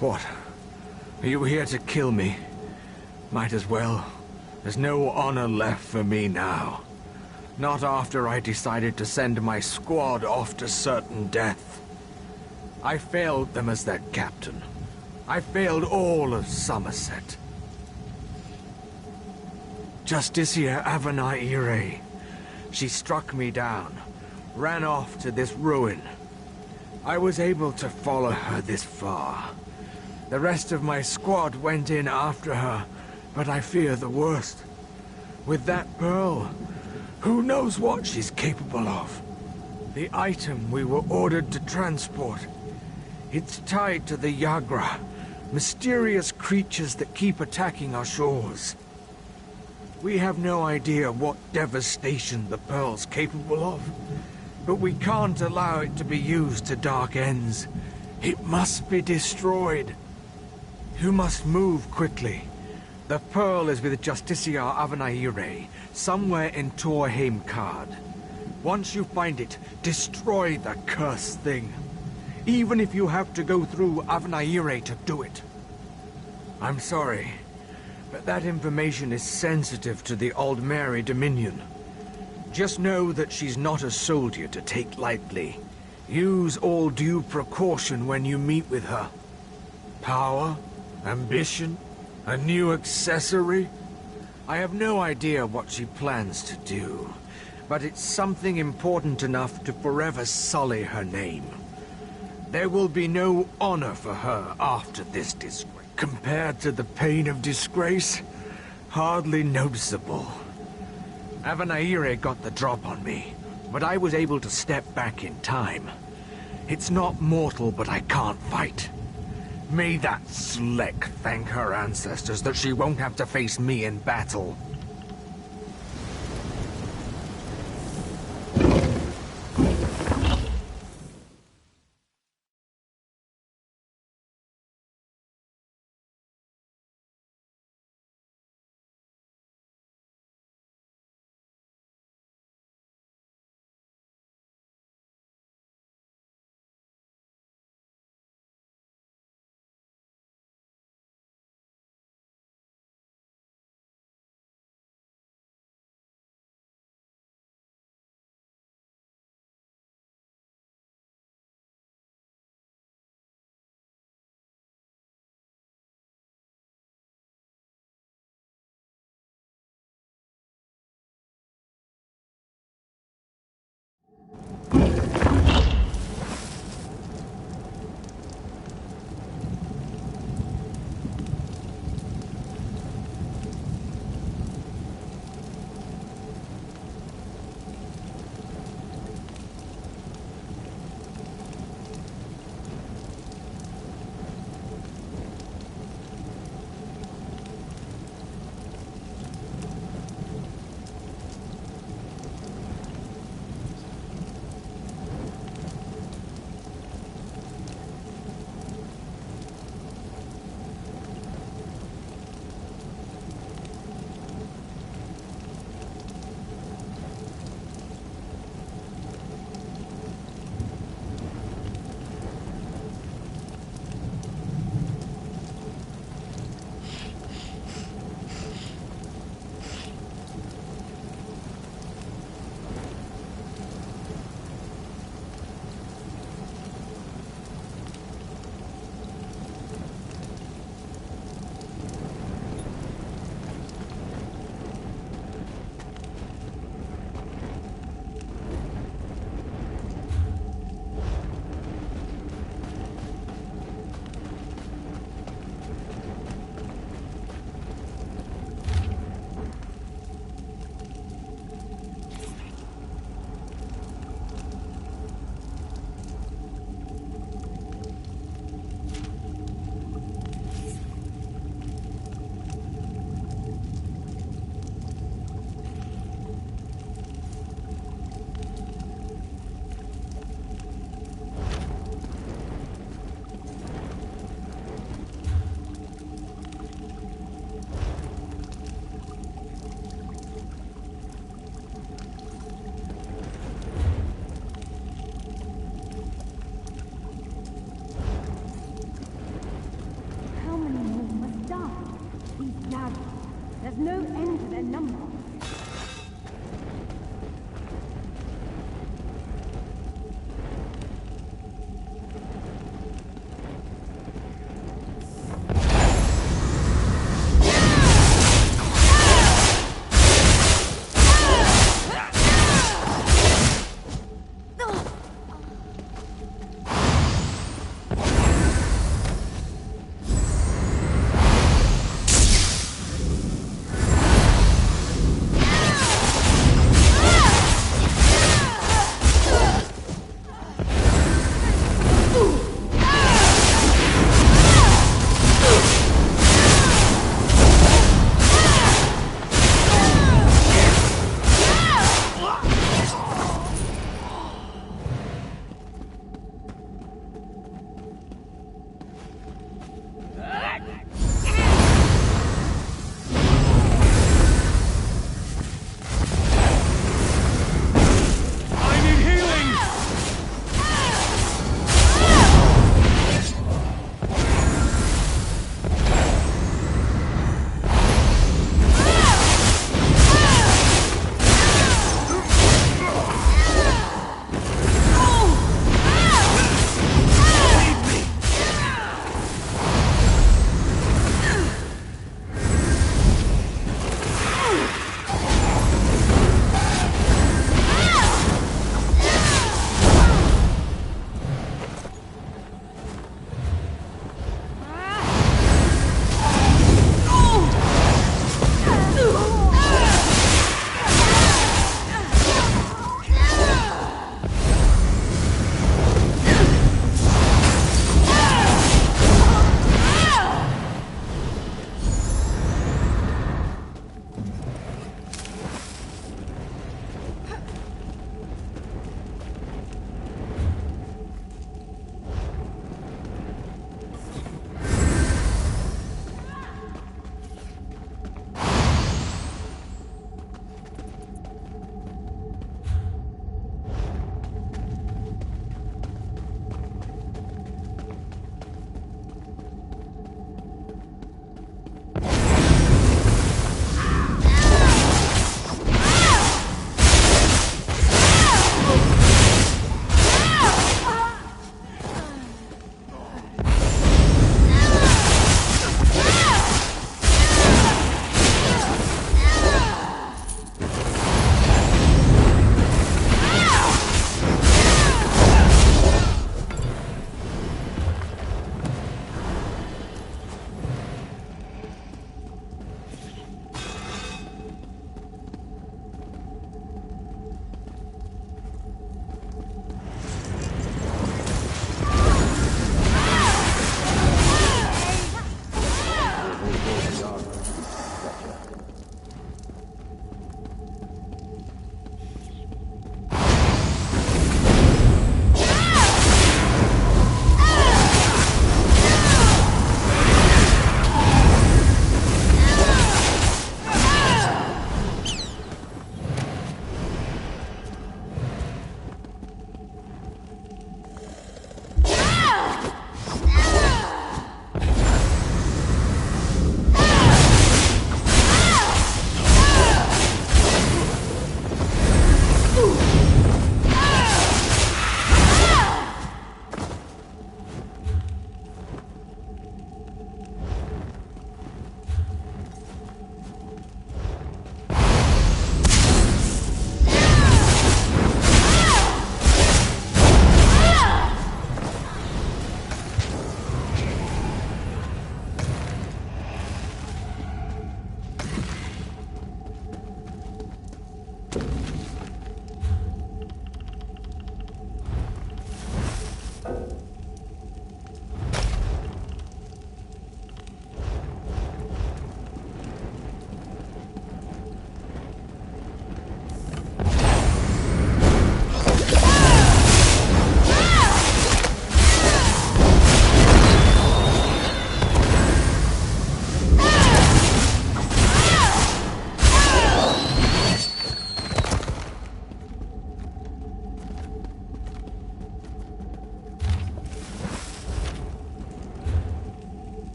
S10: What? Are you here to kill me? Might as well. There's no honor left for me now. Not after I decided to send my squad off to certain death. I failed them as their captain. I failed all of Somerset. Justicia Avanaire. She struck me down, ran off to this ruin. I was able to follow her this far. The rest of my squad went in after her, but I fear the worst. With that pearl, who knows what she's capable of? The item we were ordered to transport. It's tied to the Yagra, mysterious creatures that keep attacking our shores. We have no idea what devastation the pearl's capable of, but we can't allow it to be used to dark ends. It must be destroyed. You must move quickly. The pearl is with Justicia Avanaire, somewhere in Torheim Card. Once you find it, destroy the cursed thing. Even if you have to go through Avanaire to do it. I'm sorry, but that information is sensitive to the Old Mary Dominion. Just know that she's not a soldier to take lightly. Use all due precaution when you meet with her. Power? Ambition? A new accessory? I have no idea what she plans to do, but it's something important enough to forever sully her name. There will be no honor for her after this disgrace. Compared to the pain of disgrace, hardly noticeable. Avanaire got the drop on me, but I was able to step back in time. It's not mortal, but I can't fight. May that Sleck thank her ancestors that she won't have to face me in battle.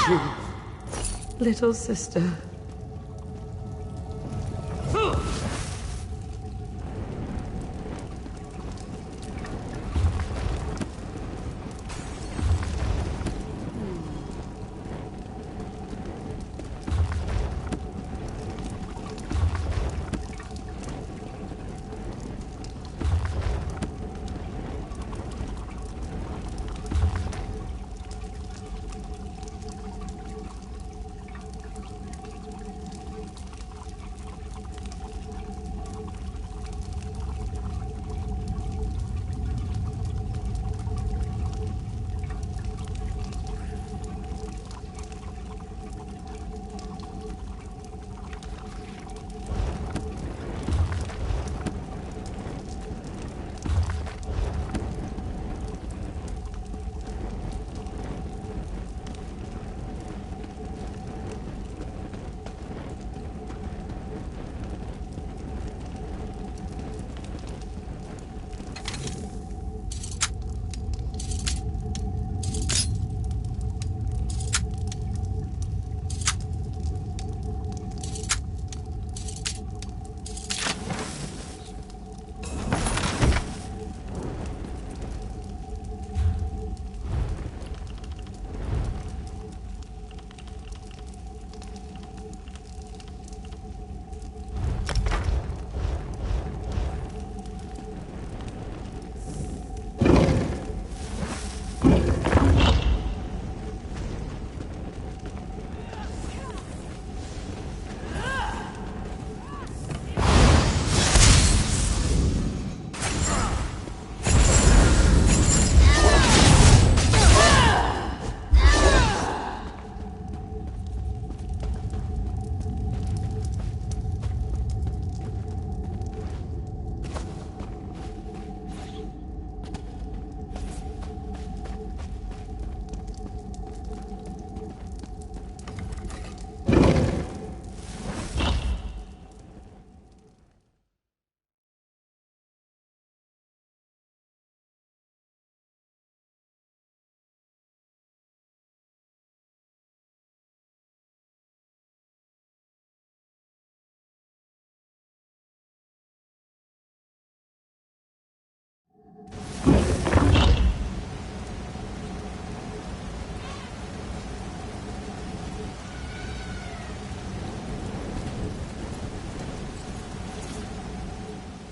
S6: you, little sister.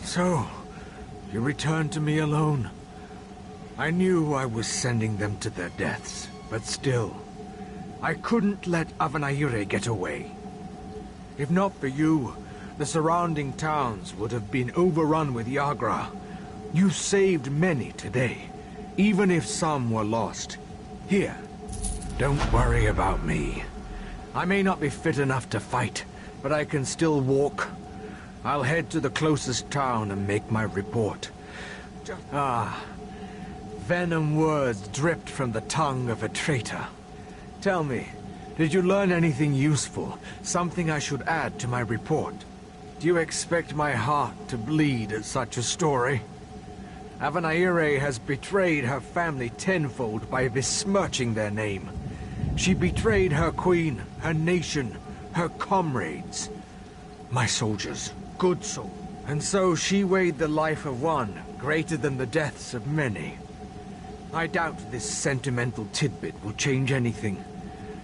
S10: So, you returned to me alone. I knew I was sending them to their deaths, but still, I couldn't let Avanaire get away. If not for you, the surrounding towns would have been overrun with Yagra. You saved many today, even if some were lost. Here, don't worry about me. I may not be fit enough to fight, but I can still walk. I'll head to the closest town and make my report. Venom words dripped from the tongue of a traitor. Tell me, did you learn anything useful? Something I should add to my report? Do you expect my heart to bleed at such a story? Avanaire has betrayed her family tenfold by besmirching their name. She betrayed her queen, her nation, her comrades. My soldiers, good soul. And so she weighed the life of one greater than the deaths of many. I doubt this sentimental tidbit will change anything.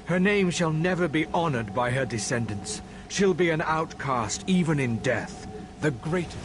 S10: Her name shall never be honored by her descendants. She'll be an outcast even in death. The greatest...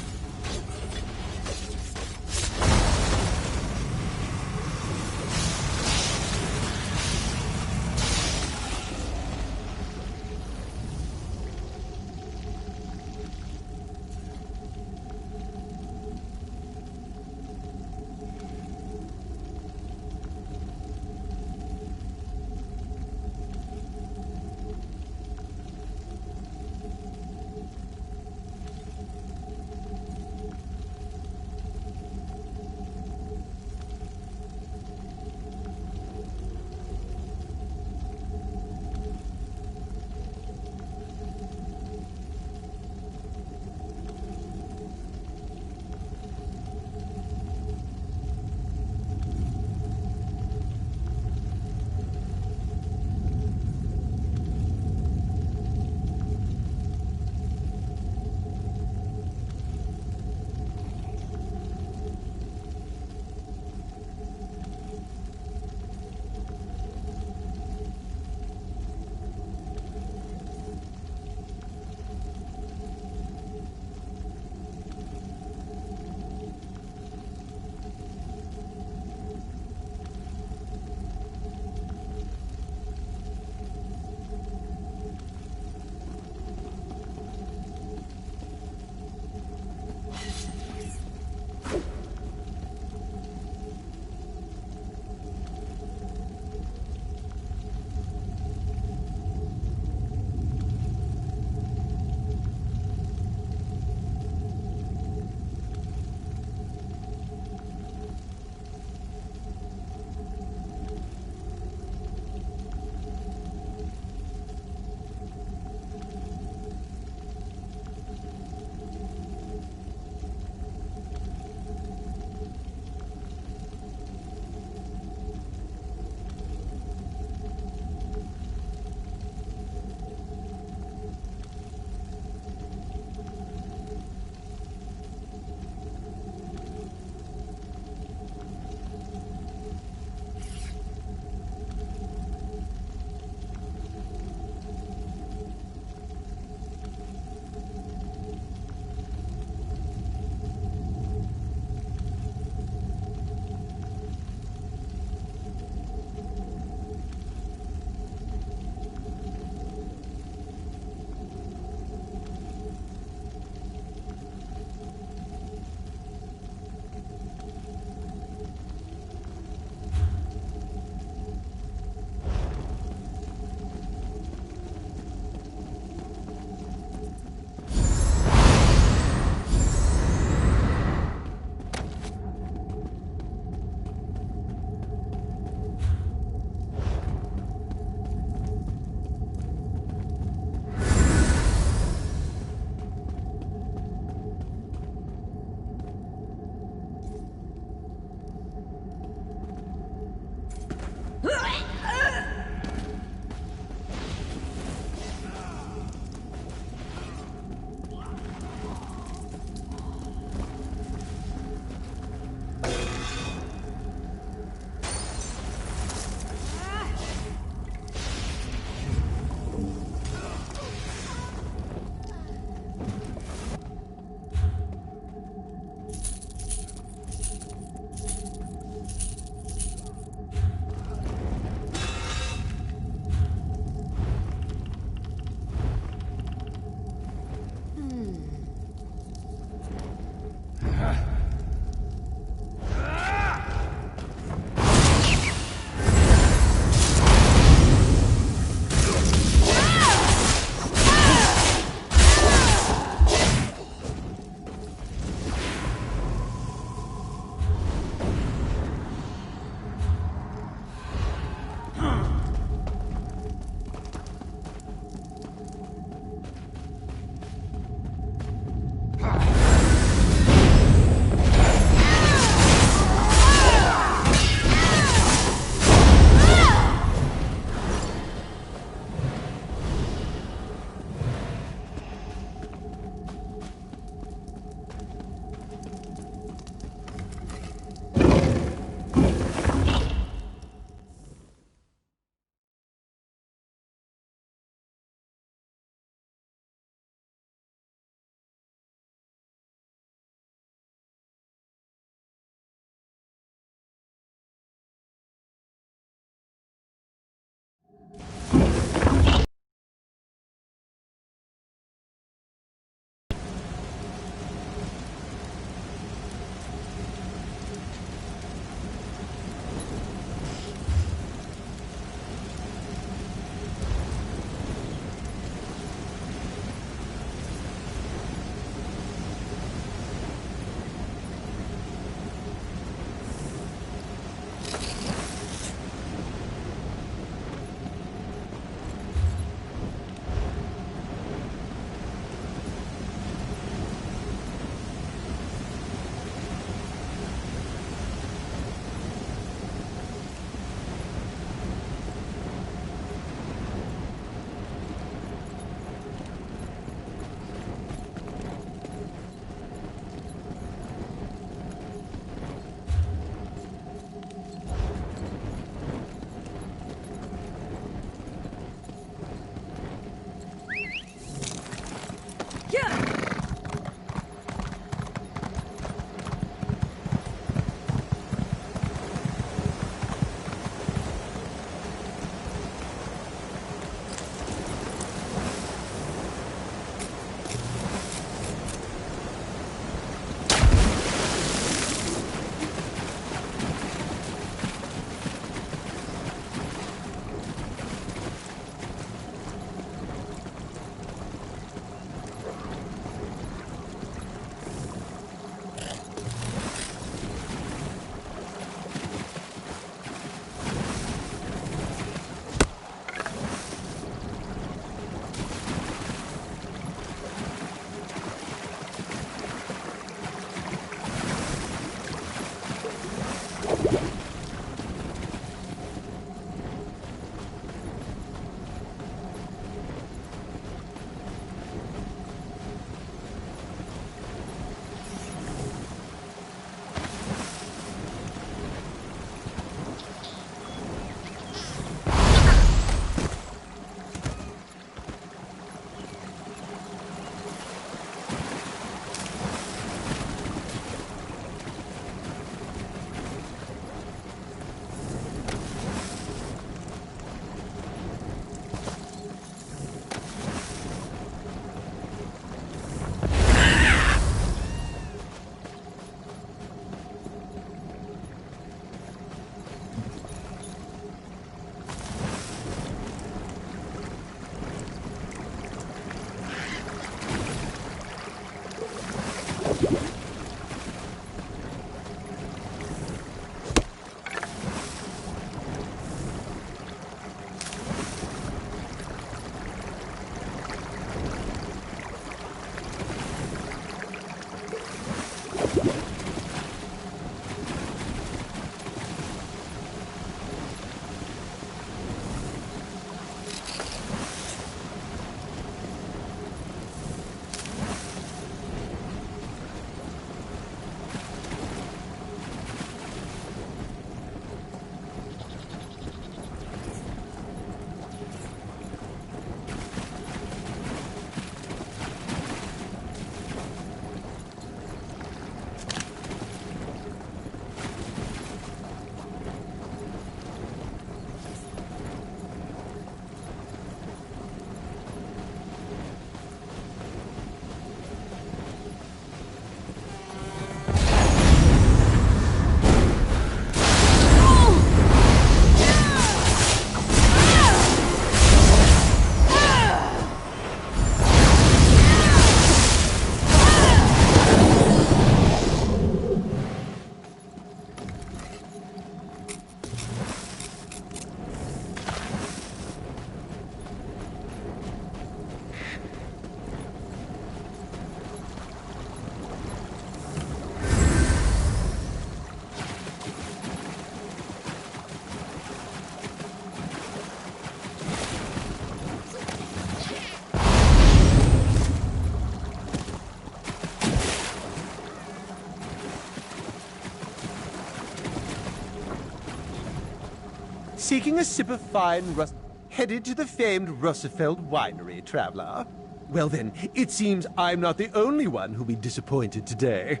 S17: Seeking a sip of fine Rus... Headed to the famed Russefeld winery, traveler? Well then, it seems I'm not the only one who'll be disappointed today.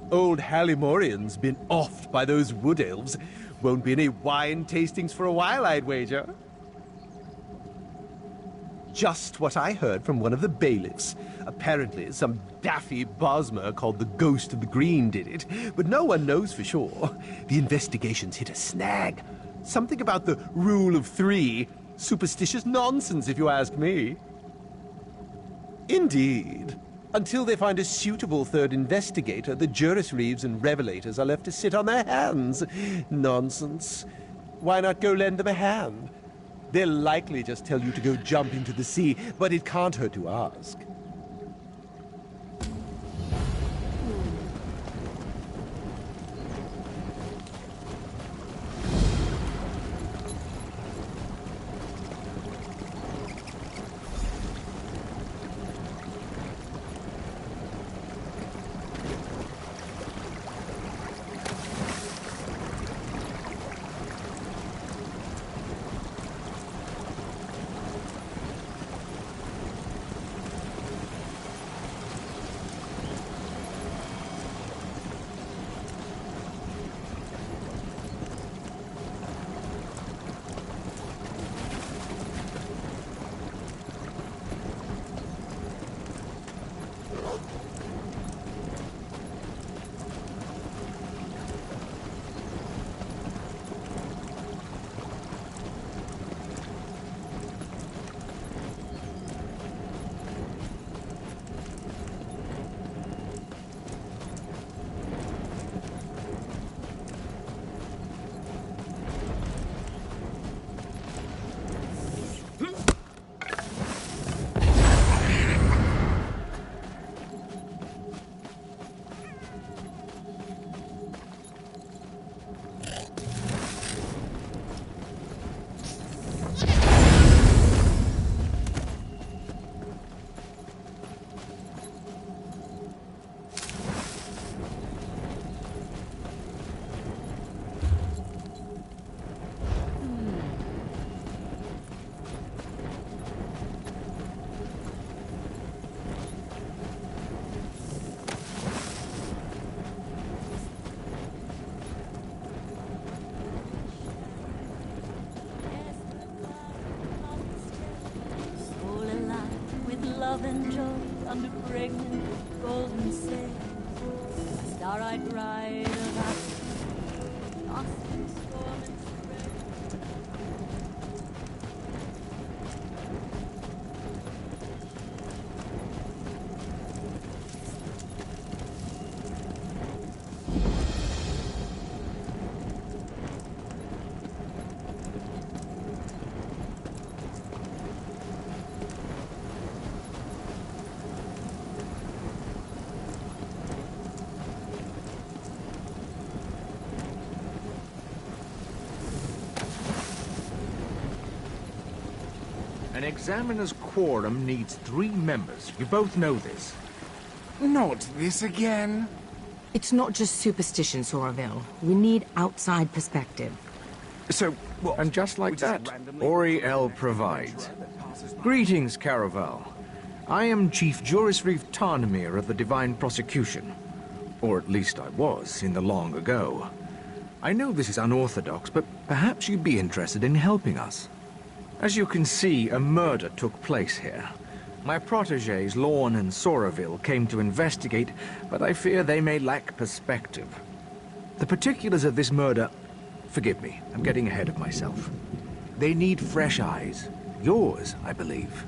S17: Old Hallimorian's been offed by those wood elves. Won't be any wine tastings for a while, I'd wager. Just what I heard from one of the bailiffs. Apparently, some daffy Bosmer called the Ghost of the Green did it, but no one knows for sure. The investigation's hit a snag. Something about the rule of three. Superstitious nonsense, if you ask me. Indeed. Until they find a suitable third investigator, the Juris Reeves and Revelators are left to sit on their hands. Nonsense. Why not go lend them a hand? They'll likely just tell you to go jump into the sea, but it can't hurt to ask.
S18: love and joy under pregnant golden sails. Star-eyed bride of Africa, lost in storm and spray.
S10: An examiner's quorum needs 3 members. You both know this.
S19: Not this again.
S20: It's not just superstition, Soraville. We need outside perspective.
S19: So, what?
S10: And just like that, Oriel provides. Greetings, Caraval. I am Chief Juris Reeve Tarnmere of the Divine Prosecution. Or at least I was, in the long ago. I know this is unorthodox, but perhaps you'd be interested in helping us. As you can see, a murder took place here. My protégés, Lorne and Soraville, came to investigate, but I fear they may lack perspective. The particulars of this murder... Forgive me, I'm getting ahead of myself. They need fresh eyes. Yours, I believe.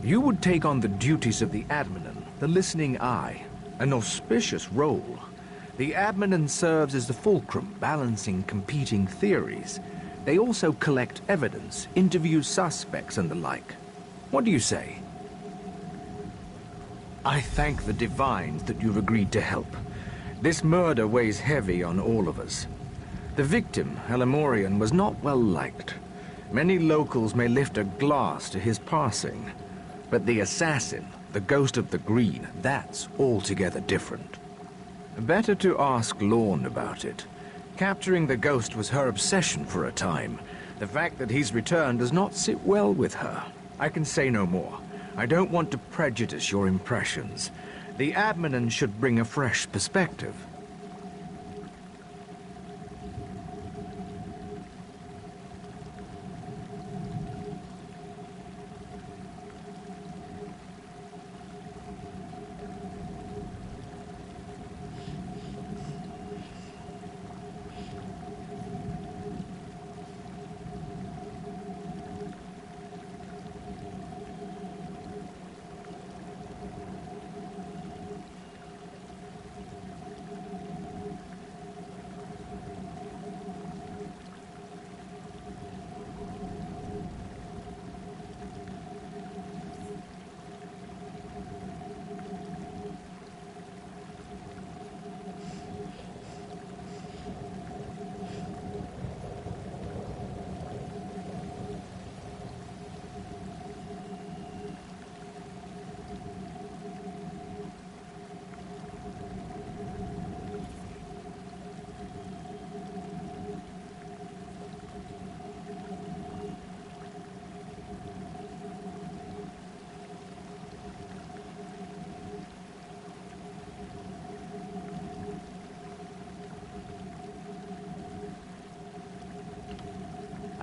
S10: You would take on the duties of the Adminan, the listening eye, an auspicious role. The Adminan serves as the fulcrum, balancing competing theories. They also collect evidence, interview suspects and the like. What do you say? I thank the Divines that you've agreed to help. This murder weighs heavy on all of us. The victim, Hallimorian, was not well liked. Many locals may lift a glass to his passing. But the assassin, the Ghost of the Green, that's altogether different. Better to ask Lorne about it. Capturing the ghost was her obsession for a time. The fact that he's returned does not sit well with her. I can say no more. I don't want to prejudice your impressions. The admin should bring a fresh perspective.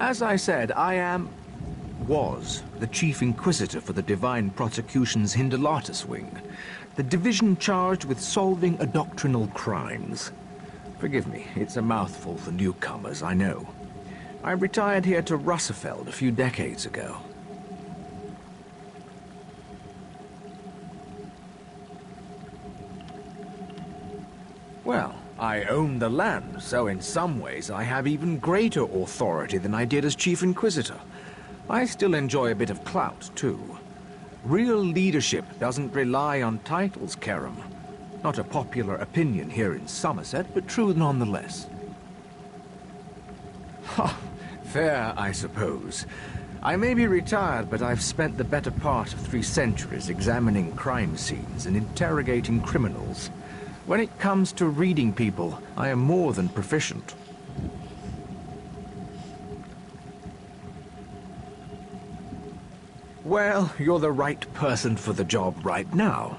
S10: As I said, was the Chief Inquisitor for the Divine Prosecution's Hindelatus Wing, the division charged with solving doctrinal crimes. Forgive me, it's a mouthful for newcomers, I know. I retired here to Russefeld a few decades ago. Well, I own the land, so in some ways I have even greater authority than I did as Chief Inquisitor. I still enjoy a bit of clout, too. Real leadership doesn't rely on titles, Kerem. Not a popular opinion here in Somerset, but true nonetheless. Ha! Fair, I suppose. I may be retired, but I've spent the better part of 3 centuries examining crime scenes and interrogating criminals. When it comes to reading people, I am more than proficient. Well, you're the right person for the job right now.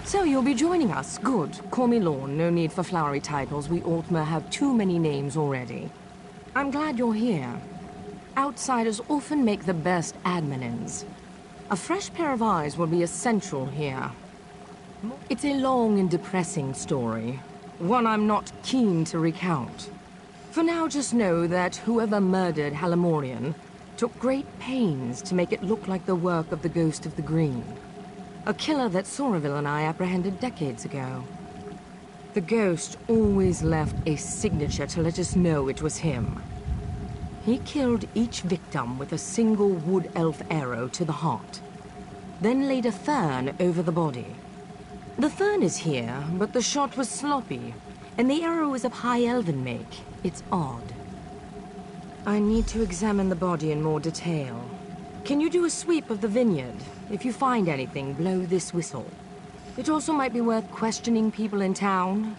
S20: So you'll be joining us. Good. Call me Lorne. No need for flowery titles. We Altmer have too many names already. I'm glad you're here. Outsiders often make the best adminins. A fresh pair of eyes will be essential here. It's a long and depressing story. One I'm not keen to recount. For now, just know that whoever murdered Halimorian took great pains to make it look like the work of the Ghost of the Green. A killer that Soraville and I apprehended decades ago. The Ghost always left a signature to let us know it was him. He killed each victim with a single wood elf arrow to the heart, then laid a fern over the body. The fern is here, but the shot was sloppy, and the arrow is of high elven make. It's odd. I need to examine the body in more detail. Can you do a sweep of the vineyard? If you find anything, blow this whistle. It also might be worth questioning people in town.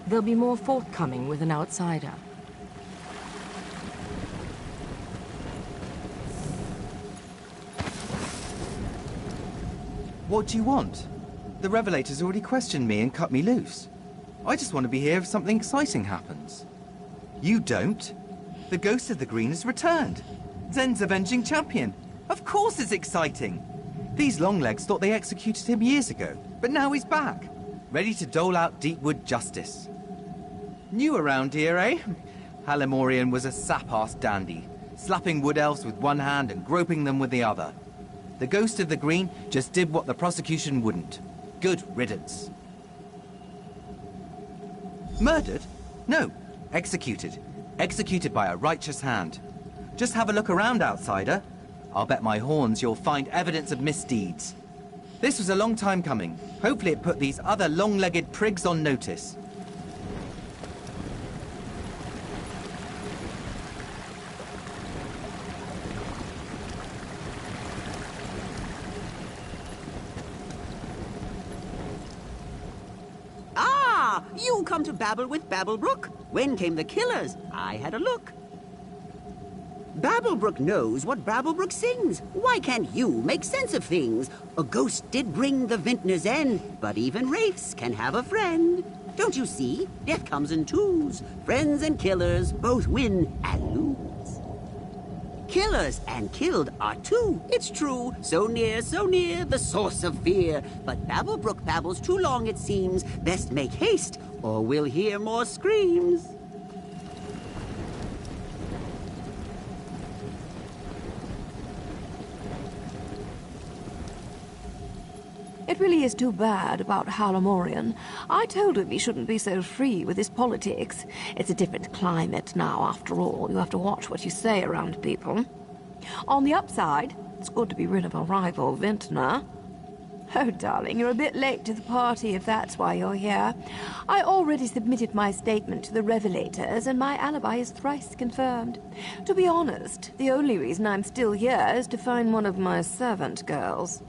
S20: They'll be more forthcoming with an outsider.
S21: What do you want? The Revelator's already questioned me and cut me loose. I just want to be here if something exciting happens. You don't? The Ghost of the Green has returned. Zen's avenging champion. Of course it's exciting. These longlegs thought they executed him years ago, but now he's back, ready to dole out Deepwood justice. New around here, eh? Halimorian was a sap-ass dandy, slapping wood elves with one hand and groping them with the other. The Ghost of the Green just did what the prosecution wouldn't. Good riddance. Murdered? No, executed. Executed by a righteous hand. Just have a look around, outsider. I'll bet my horns you'll find evidence of misdeeds. This was a long time coming. Hopefully it put these other long-legged prigs on notice.
S8: Ah!
S1: You come to babble with Babblebrook? When came the killers? I had a look. Babblebrook knows what Babblebrook sings. Why can't you make sense of things? A ghost did bring the vintner's end, but even wraiths can have a friend. Don't you see? Death comes in twos. Friends and killers both win and lose. Killers and killed are two, it's true. So near, the source of fear. But Babblebrook babbles too long, it seems. Best make haste, or we'll hear more screams.
S11: It really is too bad about Halamorian. I told him he shouldn't be so free with his politics. It's a different climate now, after all. You have to watch what you say around people. On the upside, it's good to be rid of a rival vintner. Oh, darling, you're a bit late to the party if that's why you're here. I already submitted my statement to the Revelators, and my alibi is thrice confirmed. To be honest, the only reason I'm still here is to find one of my servant girls.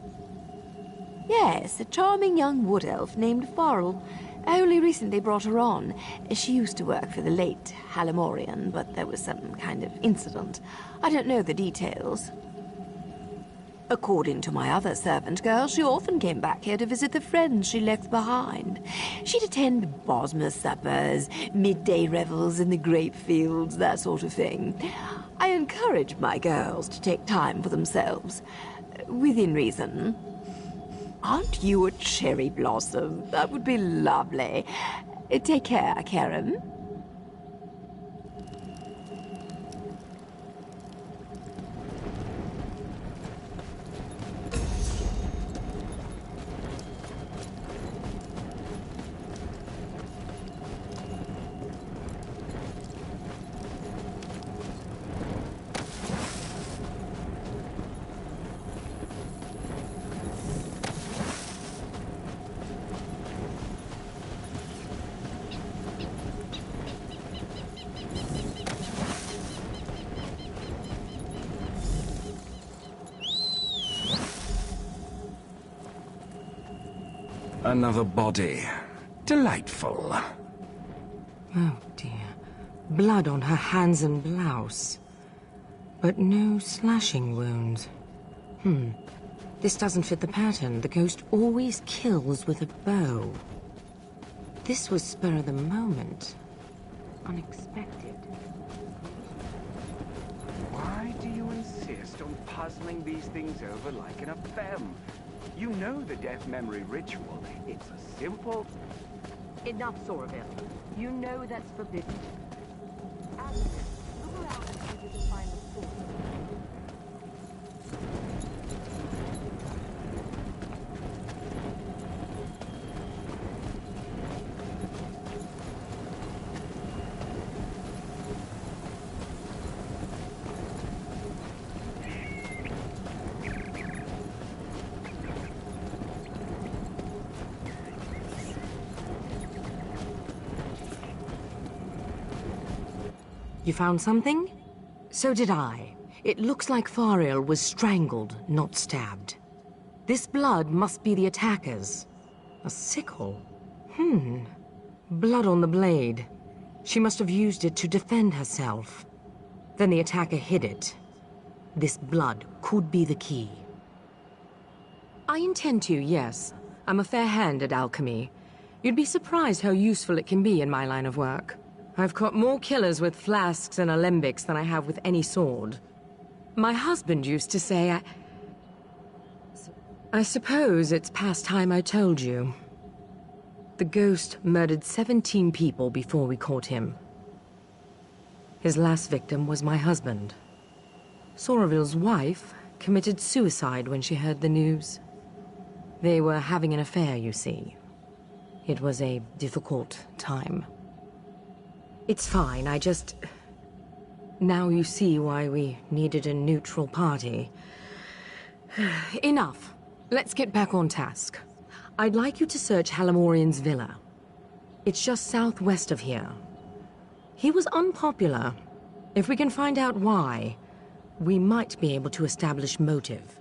S11: Yes, a charming young wood elf named Farrell. I only recently brought her on. She used to work for the late Halamorian, but there was some kind of incident. I don't know the details. According to my other servant girl, she often came back here to visit the friends she left behind. She'd attend Bosmer suppers, midday revels in the grape fields, that sort of thing. I encourage my girls to take time for themselves, within reason. Aren't you a cherry blossom? That would be lovely. Take care, Karen.
S19: Another body. Delightful.
S20: Oh, dear. Blood on her hands and blouse. But no slashing wounds. This doesn't fit the pattern. The ghost always kills with a bow. This was spur of the moment. Unexpected.
S19: Why do you insist on puzzling these things over like an femme? You know the death memory ritual. It's a simple...
S20: Enough, Soraville. You know that's forbidden. Look around and see if you can find the source. You found something? So did I. It looks like Fariel was strangled, not stabbed. This blood must be the attacker's. A sickle? Blood on the blade. She must have used it to defend herself. Then the attacker hid it. This blood could be the key. I intend to, yes. I'm a fair hand at alchemy. You'd be surprised how useful it can be in my line of work. I've caught more killers with flasks and alembics than I have with any sword. My husband used to say I suppose it's past time I told you. The ghost murdered 17 people before we caught him. His last victim was my husband. Soraville's wife committed suicide when she heard the news. They were having an affair, you see. It was a difficult time. It's fine, Now you see why we needed a neutral party. Enough. Let's get back on task. I'd like you to search Halamorian's villa. It's just southwest of here. He was unpopular. If we can find out why, we might be able to establish motive.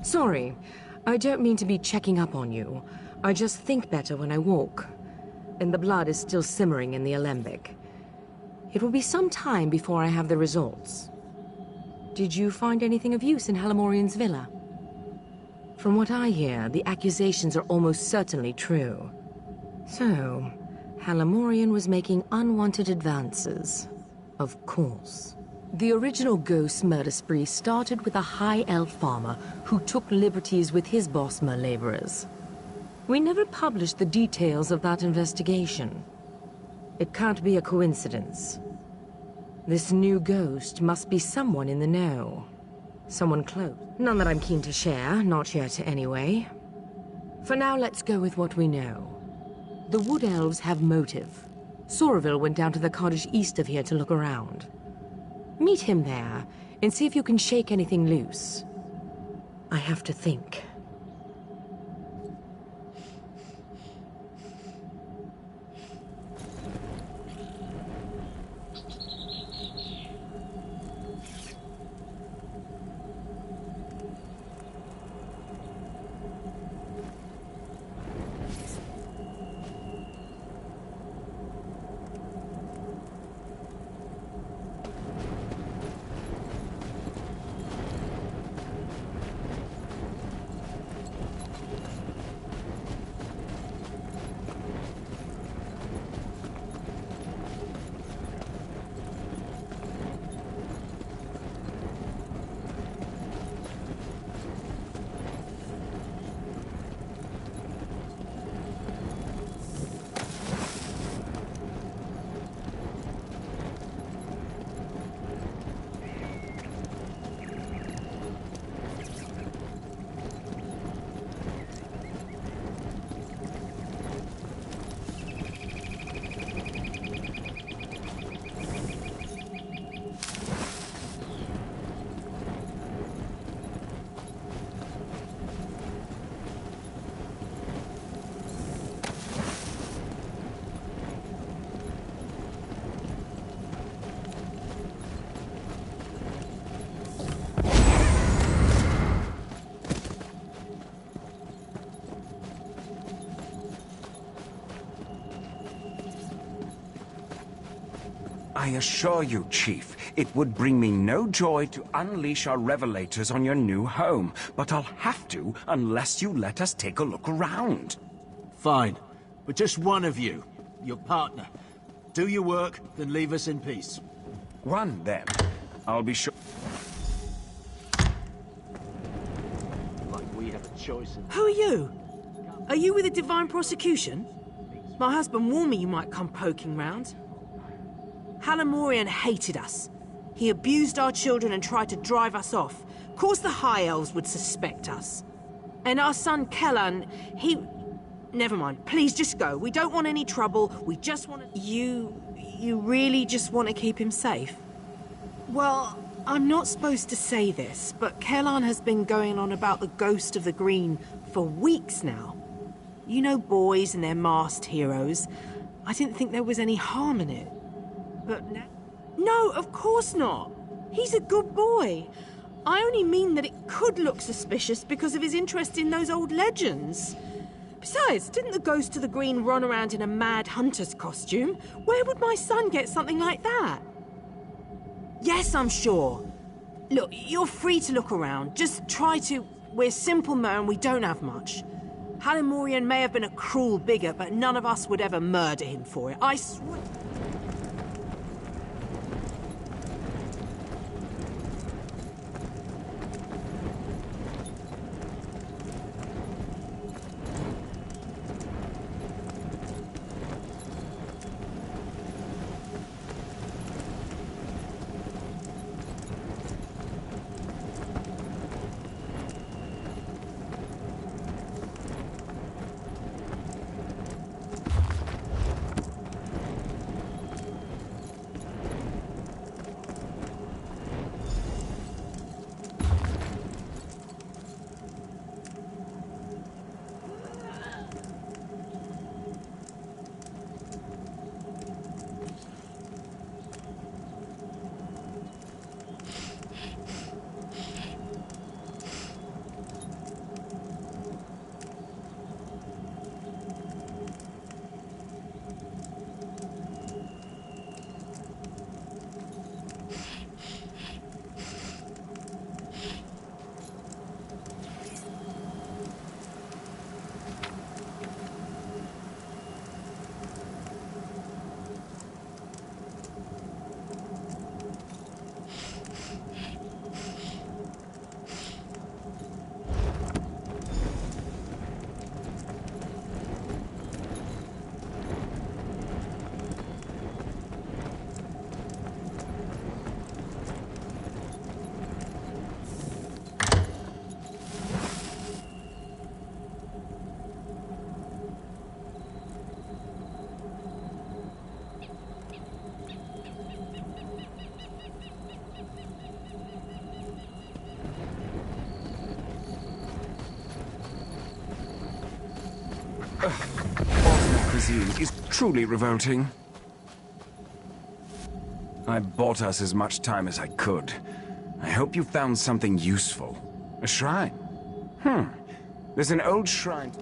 S20: Sorry, I don't mean to be checking up on you. I just think better when I walk. And the blood is still simmering in the alembic. It will be some time before I have the results. Did you find anything of use in Halimorian's villa? From what I hear, the accusations are almost certainly true. So, Halimorian was making unwanted advances. Of course. The original ghost murder spree started with a high elf farmer who took liberties with his Bosmer laborers. We never published the details of that investigation. It can't be a coincidence. This new ghost must be someone in the know. Someone close. None that I'm keen to share, not yet anyway. For now, let's go with what we know. The Wood Elves have motive. Soraville went down to the cottage east of here to look around. Meet him there, and see if you can shake anything loose. I have to think.
S4: I assure you, Chief, it would bring me no joy to unleash our revelators on your new home, but I'll have to unless you let us take a look around.
S22: Fine, but just one of you, your partner. Do your work, then leave us in peace.
S4: One, then. I'll be sure...
S22: Like we have a choice in...
S8: Who are you? Are you with the Divine Prosecution? My husband warned me you might come poking round. Halimorian hated us. He abused our children and tried to drive us off. Of course the High Elves would suspect us. And our son Kellan, he... Never mind, please just go. We don't want any trouble, we just want to... You really just want to keep him safe? Well, I'm not supposed to say this, but Kellan has been going on about the ghost of the Green for weeks now. You know boys and their masked heroes. I didn't think there was any harm in it. But now... No, of course not. He's a good boy. I only mean that it could look suspicious because of his interest in those old legends. Besides, didn't the Ghost of the Green run around in a mad hunter's costume? Where would my son get something like that? Yes, I'm sure. Look, you're free to look around. Just try to... We're simple men, we don't have much. Halimorian may have been a cruel bigot, but none of us would ever murder him for it. I swear...
S4: Alternate cuisine is truly revolting. I bought us as much time as I could. I hope you found something useful. A shrine? There's an old shrine.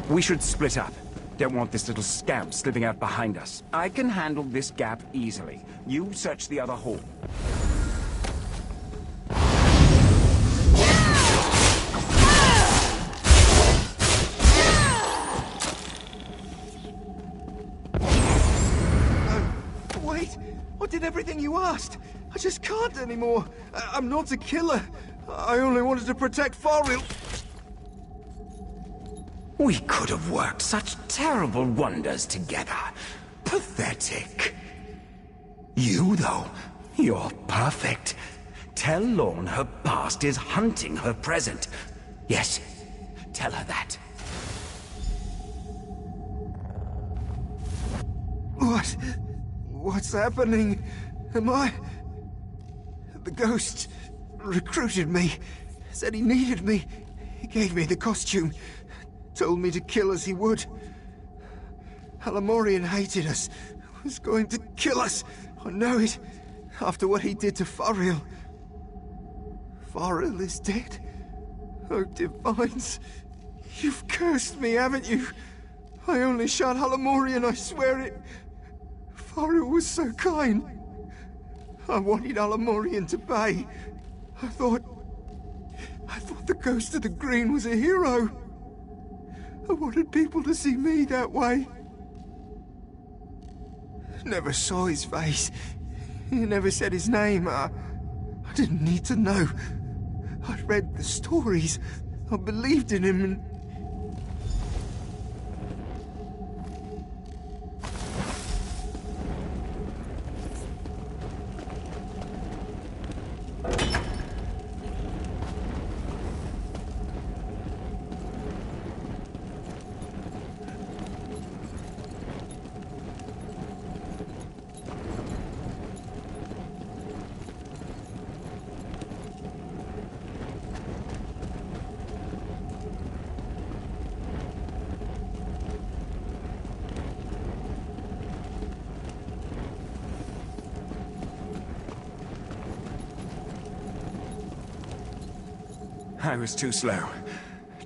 S4: We should split up. Don't want this little scamp slipping out behind us. I can handle this gap easily. You search the other hall.
S5: Wait! I did everything you asked! I just can't anymore! I'm not a killer! I only wanted to protect Farrell!
S4: We could have worked such terrible wonders together. Pathetic. You, though, you're perfect. Tell Lorne her past is hunting her present. Yes, tell her that.
S5: What's happening? Am I... The ghost recruited me. Said he needed me. He gave me the costume. Told me to kill as he would. Halamorian hated us. Was going to kill us. I know it. After what he did to Farrell. Farrell is dead. Oh, Divines. You've cursed me, haven't you? I only shot Halamorian, I swear it. Farrell was so kind. I wanted Halamorian to pay. I thought the Ghost of the Green was a hero. I wanted people to see me that way. Never saw his face. He never said his name. I didn't need to know. I'd read the stories. I believed in him and...
S4: I was too slow.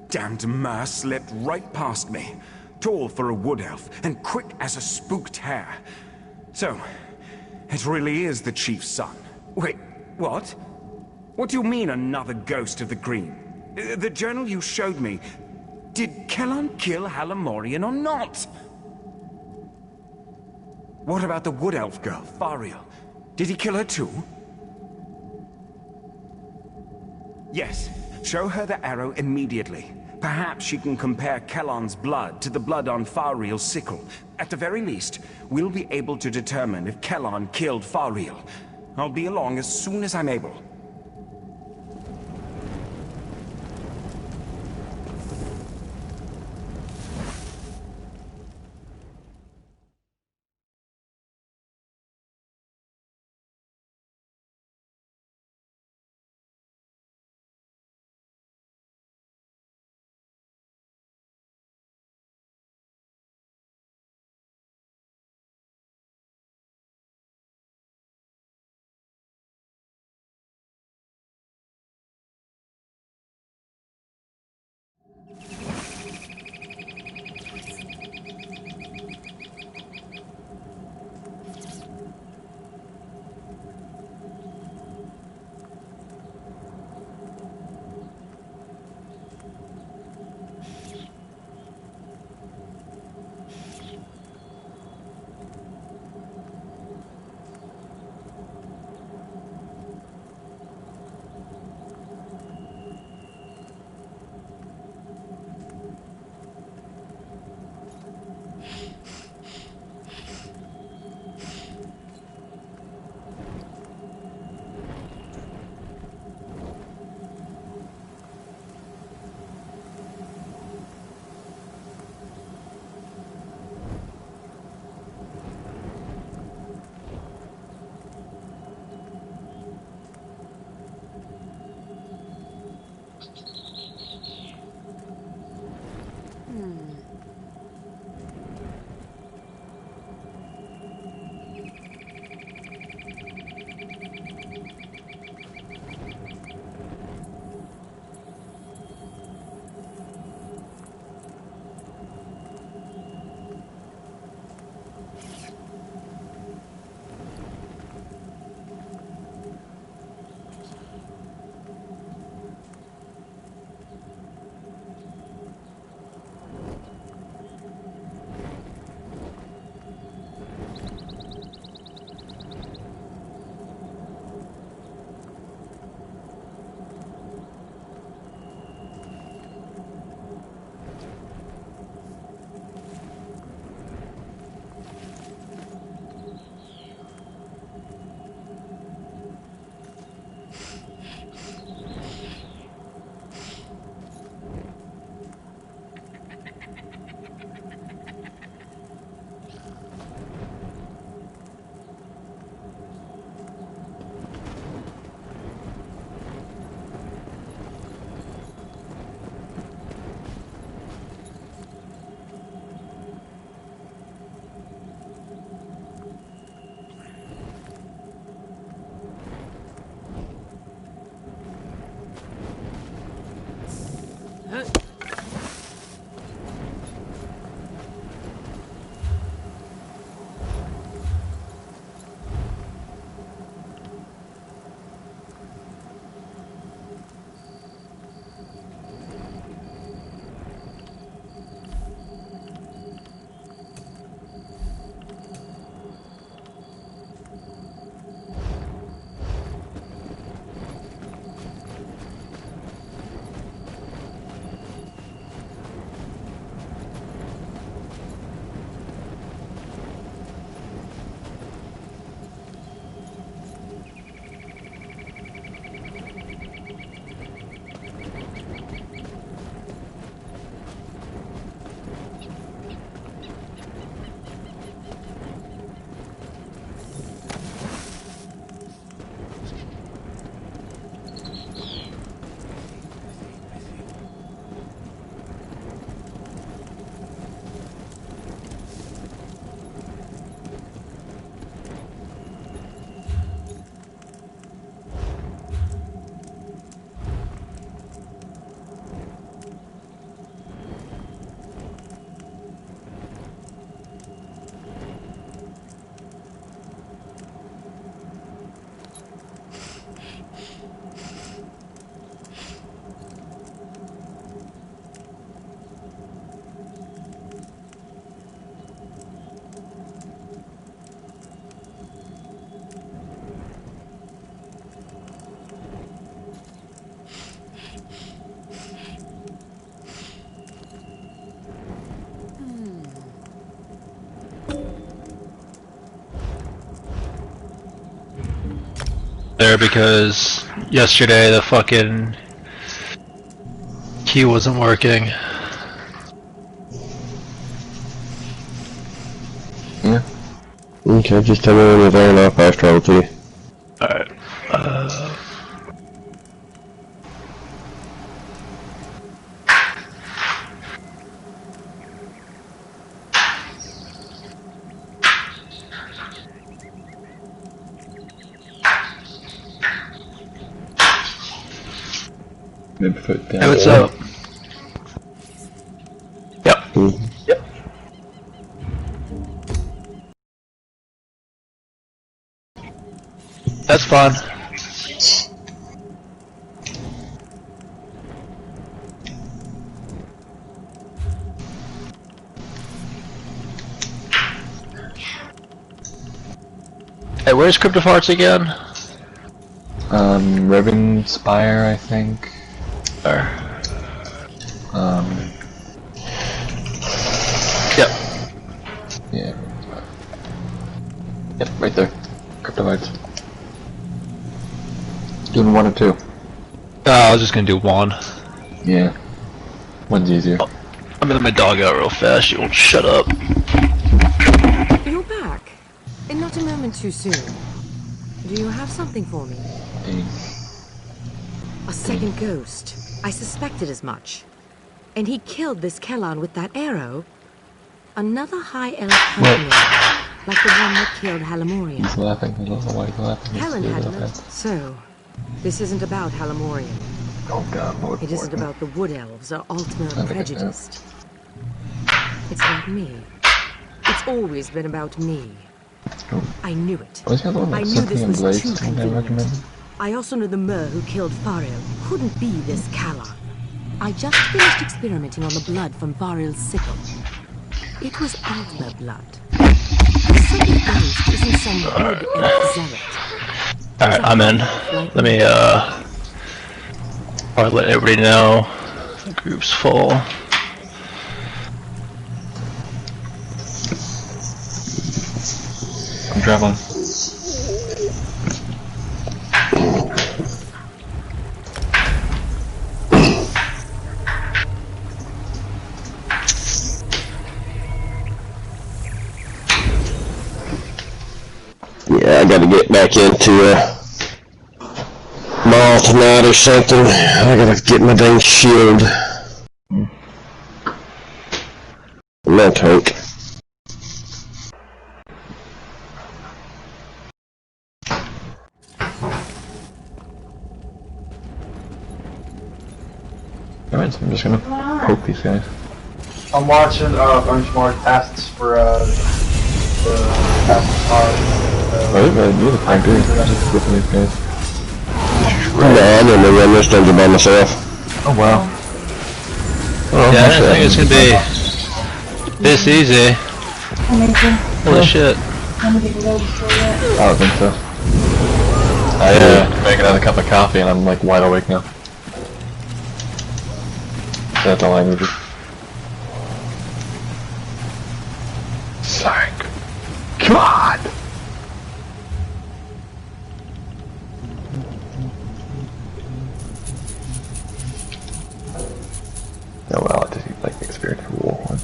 S4: Damned Mer slipped right past me. Tall for a wood elf, and quick as a spooked hare. So, it really is the Chief's son. Wait, what? What do you mean, another Ghost of the Green? The journal you showed me, did Kellan kill Halamorian or not? What about the wood elf girl, Fariel? Did he kill her too? Yes. Show her the arrow immediately. Perhaps she can compare Kellan's blood to the blood on Fariel's sickle. At the very least, we'll be able to determine if Kellan killed Fariel. I'll be along as soon as I'm able.
S7: There because yesterday the fucking key wasn't working.
S9: Yeah. Okay, just tell me when you're there and I'll fast travel to you.
S7: Alright.
S9: Maybe put down.
S7: Hey, what's up? Yep. Yep. That's fun. Hey, where's Cryptofarts again?
S9: Ribbon Spire, I think.
S7: Yep.
S9: Yeah. Yep, right there. Cryptofarts. Doing 1 or 2.
S7: I was just gonna do 1.
S9: Yeah. 1's easier.
S7: I'm gonna let my dog out real fast. She won't shut up.
S20: You're back. And not a moment too soon. Do you have something for me? A second ghost. I suspected as much. And he killed this Kellan with that arrow. Another high elf company, like the one that killed Halamorian.
S9: He's laughing. I don't know why he's laughing.
S20: Helen had So, this isn't about Halamorian.
S9: Oh god, Lord.
S20: It isn't about the Wood Elves or Altmer prejudiced. It's about me. It's always been about me. I knew it. I knew this was too convenient. I also knew the Mer who killed Faril couldn't be this Kellan. I just finished experimenting on the blood from Faril's sickle. It was Altmer blood. The second ghost isn't some Wood Elf zealot.
S7: Alright, I'm in. Let me, probably let everybody know. The group's full.
S9: I'm traveling. Yeah, I gotta get back into mall tonight or something. I gotta get my dang shield. My tank.
S3: Alright, so I'm just gonna poke these guys.
S12: I'm watching a bunch more tests for the
S3: I didn't really need a tank, do you? Just flipping these guys.
S9: No, I'm in the run this dungeon by myself.
S3: Oh wow. Oh,
S7: Yeah, I didn't think it's gonna be this easy. Holy shit.
S3: I don't think so. I make another cup of coffee and I'm like wide awake now. So that's all I needed. Thank God! Oh well, I just like experience for Warhorn.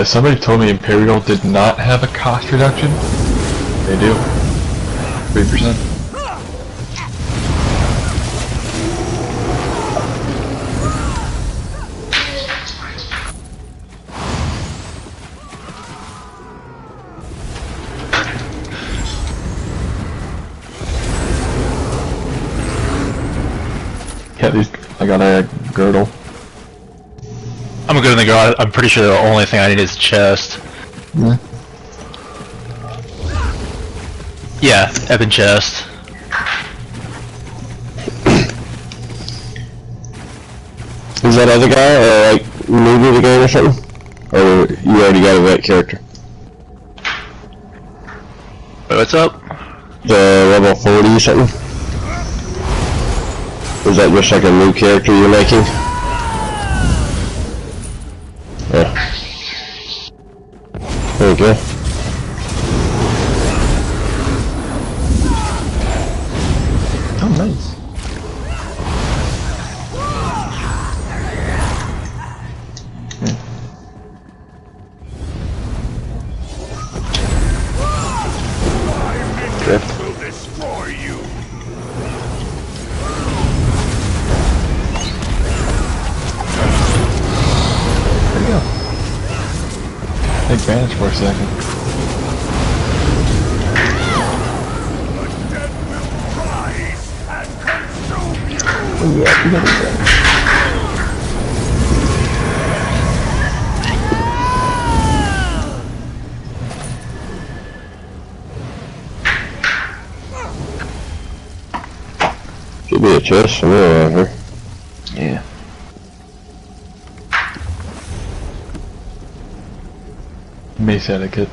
S3: Somebody told me Imperial did not have a cost reduction. They do. 3%. Yeah, I got a girdle.
S7: I'm good in the guard. I'm pretty sure the only thing I need is chest.
S3: Yeah.
S7: Yeah, Evan chest.
S9: Is that other guy, or like, maybe the game or something? Or you already got a right character?
S7: Wait, what's up?
S9: The level 40 or something? Is that just like a new character you're making? Yeah. There you go.
S3: Oh, nice. Drift.
S10: Will destroy you.
S3: There you go. Take advantage for a second. Oh yeah, you got it done.
S9: Should be a chest somewhere around here.
S3: Yeah. Mace etiquette.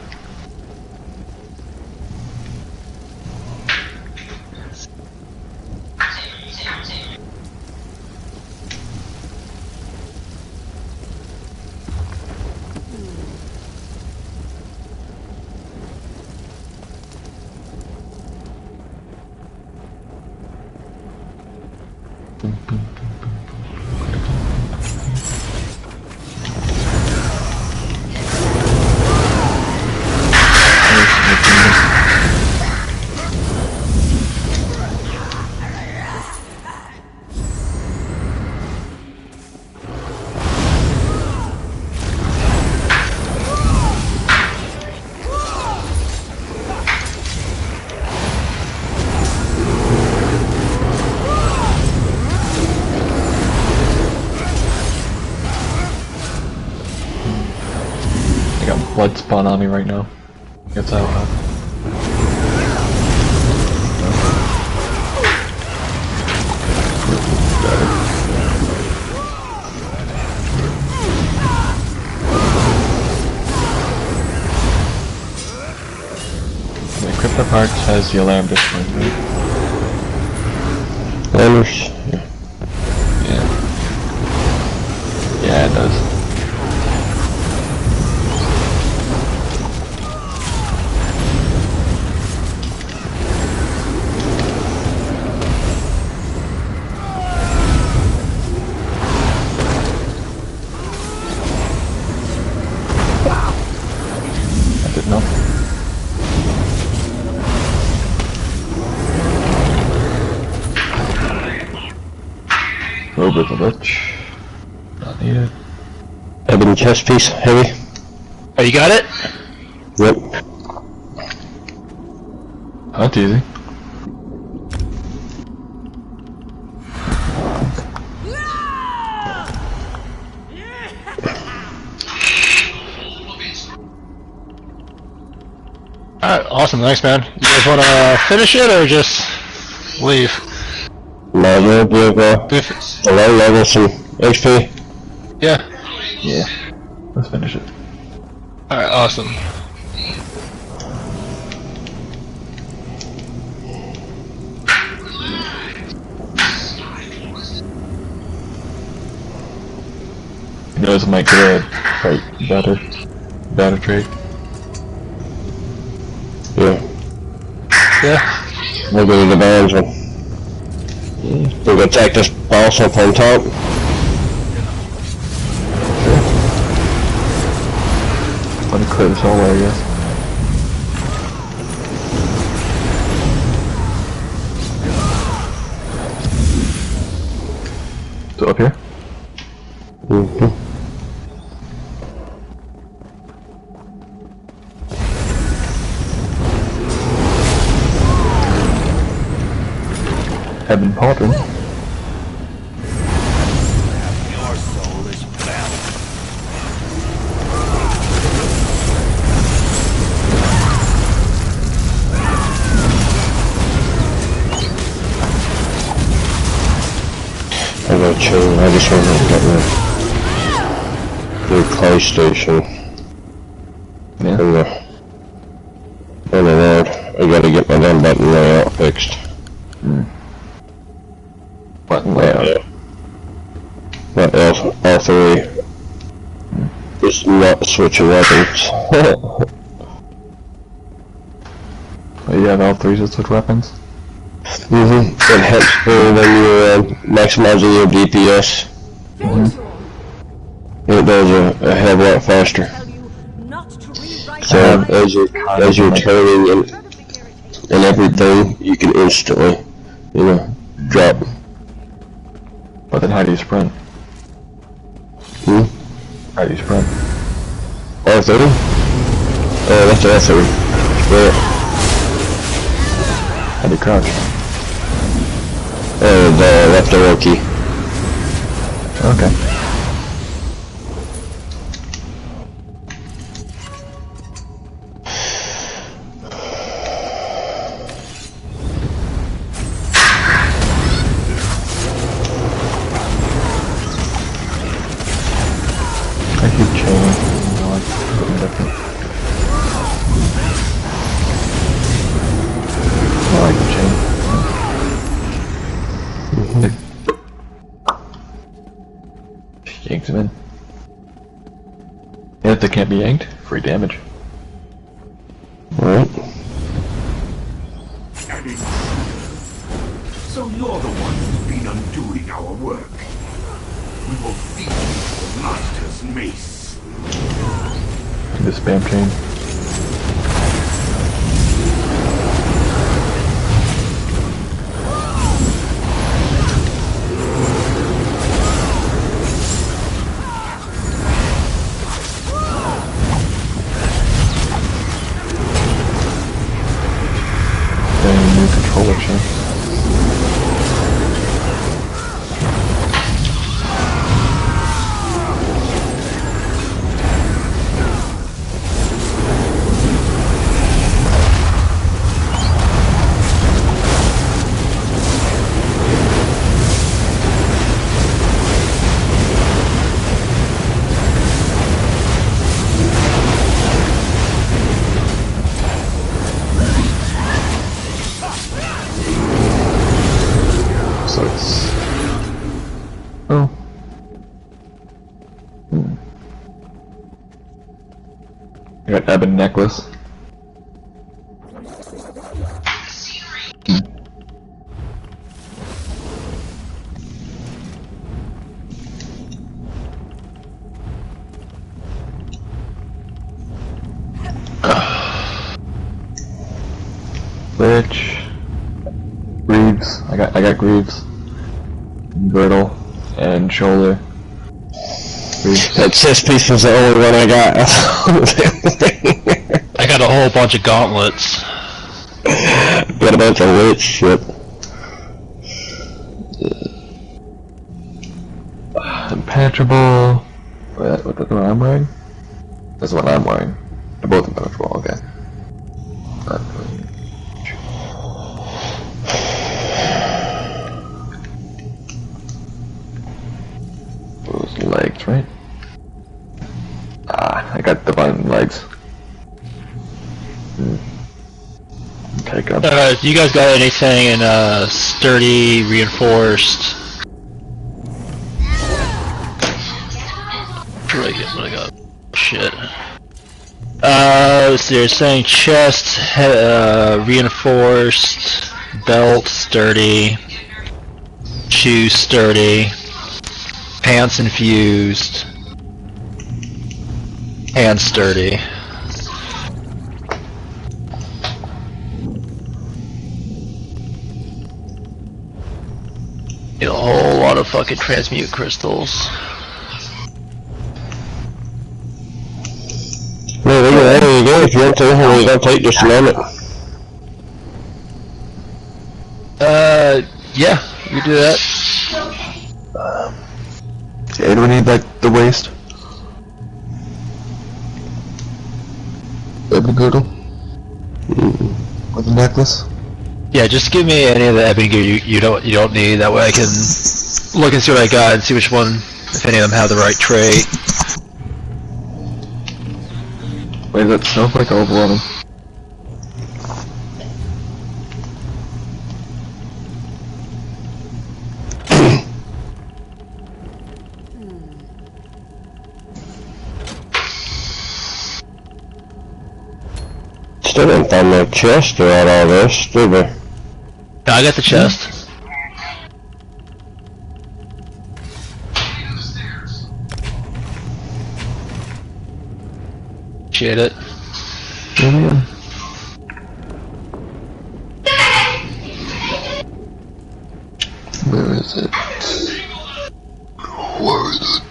S3: I got blood spawn on me right now. That's how the crypto part has the alarm display, right?
S9: Landers.
S3: Yeah. Yeah, it does. I didn't know. Over the lich. Not needed.
S9: Ebony chest piece, heavy.
S7: Oh, you got it?
S9: Yep.
S3: That's easy.
S7: Alright, awesome, thanks man. You guys wanna finish it or just leave?
S9: No, you'll go. The low level, some HP.
S7: Yeah.
S3: Yeah. Let's finish it.
S7: Alright, awesome.
S3: You guys might get a better trade.
S9: Yeah.
S7: Yeah.
S9: We'll go to the bands one. We'll go attack this boss up on top.
S3: Let me clear this hallway, I guess. So up here?
S9: Mm-hmm.
S3: Heaven Pauldron.
S4: Your soul is bound.
S9: I'm gonna change. I just want to get the new PlayStation.
S3: Yeah.
S9: Oh my lord, I gotta get my damn button layout fixed.
S3: Button layout.
S9: Not L3. Just not switching weapons.
S3: You have L3s to switch weapons?
S9: Mm-hmm. It helps when you're maximizing your DPS. It does a hell of a lot faster. So as you're turning and everything, you can instantly, drop.
S3: But then how do you sprint? How do you sprint?
S9: R30? Oh, that's R30. Yeah.
S3: How do you crouch?
S9: The left arrow key.
S3: Okay. I keep chaining. Something different. I like the chain. Yanks him in. And if they can't be yanked, free damage.
S9: Alright.
S4: So you're the one who's been undoing our work. We will feed the Master's mace.
S3: The spam chain. New controller chain. So it's... Oh. I got ebon necklace. Lich. Greaves. I got Greaves. Girdle. and shoulder.
S9: That chest piece was the only one I got.
S7: I got a whole bunch of gauntlets.
S9: Got a bunch of lit shit.
S3: Impenetrable. What the one I'm wearing? That's the one I'm wearing. They're both impenetrable, okay. Those legs, right? I got divine legs. Okay, good.
S7: You guys got anything in sturdy, reinforced? What I got? Shit. So you're saying chest, reinforced, belt sturdy, shoes sturdy, pants infused, hands sturdy. Need a whole lot of fucking transmute crystals.
S9: No, there you go. If you want to, we're gonna take just a moment.
S7: Yeah, you do that.
S3: Okay, do we need like the waist? Ebony girdle? With a necklace?
S7: Yeah, just give me any of the ebony gear you don't need. That way I can look and see what I got and see which one, if any of them have the right trait.
S3: Wait, that sounds like overloading.
S9: Still didn't find no chest throughout all this, did we?
S7: No, I got the chest. Appreciate it.
S3: Yeah. Where is it? Where is it?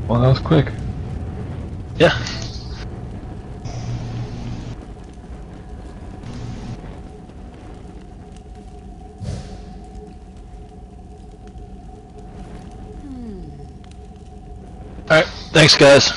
S3: Well, that was quick.
S7: Yeah. Alright, thanks guys.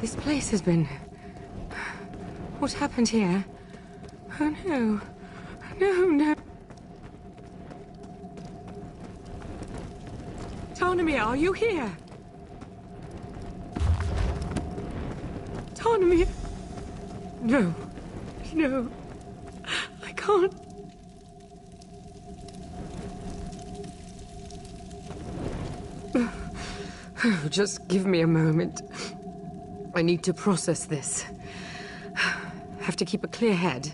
S20: This place has been... What happened here? Oh no. No, no. Tarnamir, are you here? Tarnamir? No. No. I can't. Just give me a moment. I need to process this. Have to keep a clear head.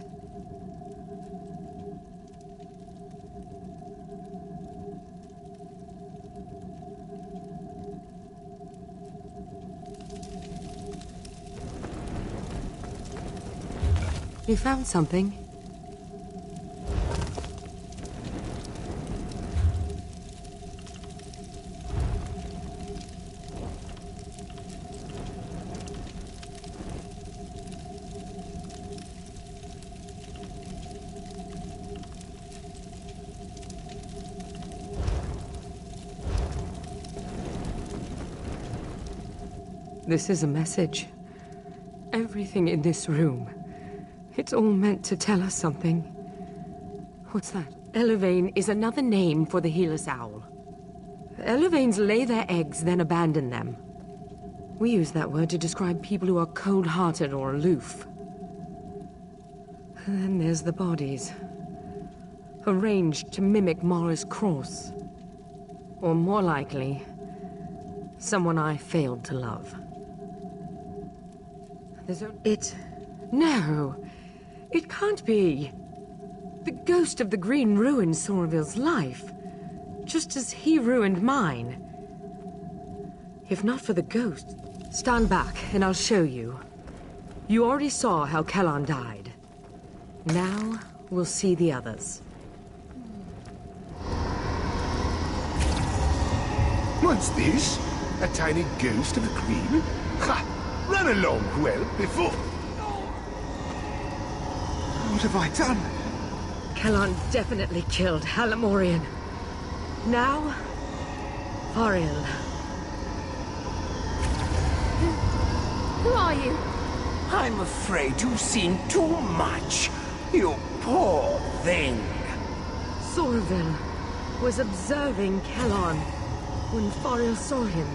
S20: You found something? This is a message. Everything in this room. It's all meant to tell us something. What's that? Elevane is another name for the Helis owl. Elevanes lay their eggs, then abandon them. We use that word to describe people who are cold-hearted or aloof. And then there's the bodies. Arranged to mimic Mara's cross. Or more likely, someone I failed to love. No! It can't be. The ghost of the Green ruined Soraville's life, just as he ruined mine. If not for the ghost... Stand back, and I'll show you. You already saw how Kellan died. Now, we'll see the others.
S14: What's this? A tiny ghost of a Green? Ha! Run along, well, before...
S5: What have I done?
S20: Kellan definitely killed Halamorian. Now, Fariel.
S4: Who are you? I'm afraid you've seen too much. You poor thing.
S20: Soraville was observing Kellan when Fariel saw him.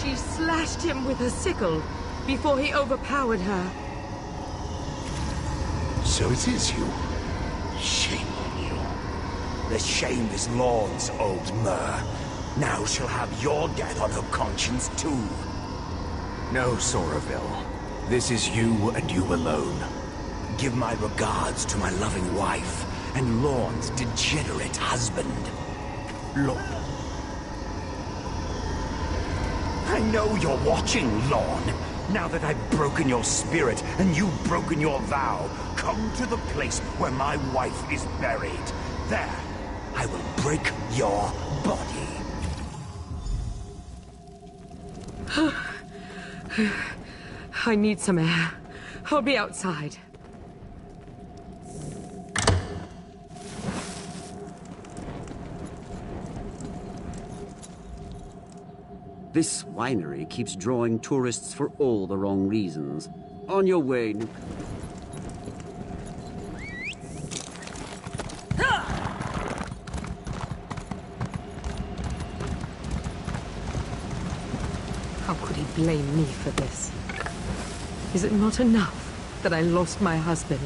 S20: She slashed him with her sickle before he overpowered her.
S14: So it is you. Shame on you.
S4: The shame is Lorne's, old Mer. Now she'll have your death on her conscience, too.
S10: No, Soraville. This is you and you alone.
S4: Give my regards to my loving wife and Lorne's degenerate husband. I know you're watching, Lorne. Now that I've broken your spirit and you've broken your vow, come to the place where my wife is buried. There, I will break your body.
S20: I need some air. I'll be outside.
S1: This winery keeps drawing tourists for all the wrong reasons. On your way.
S20: How could he blame me for this? Is it not enough that I lost my husband?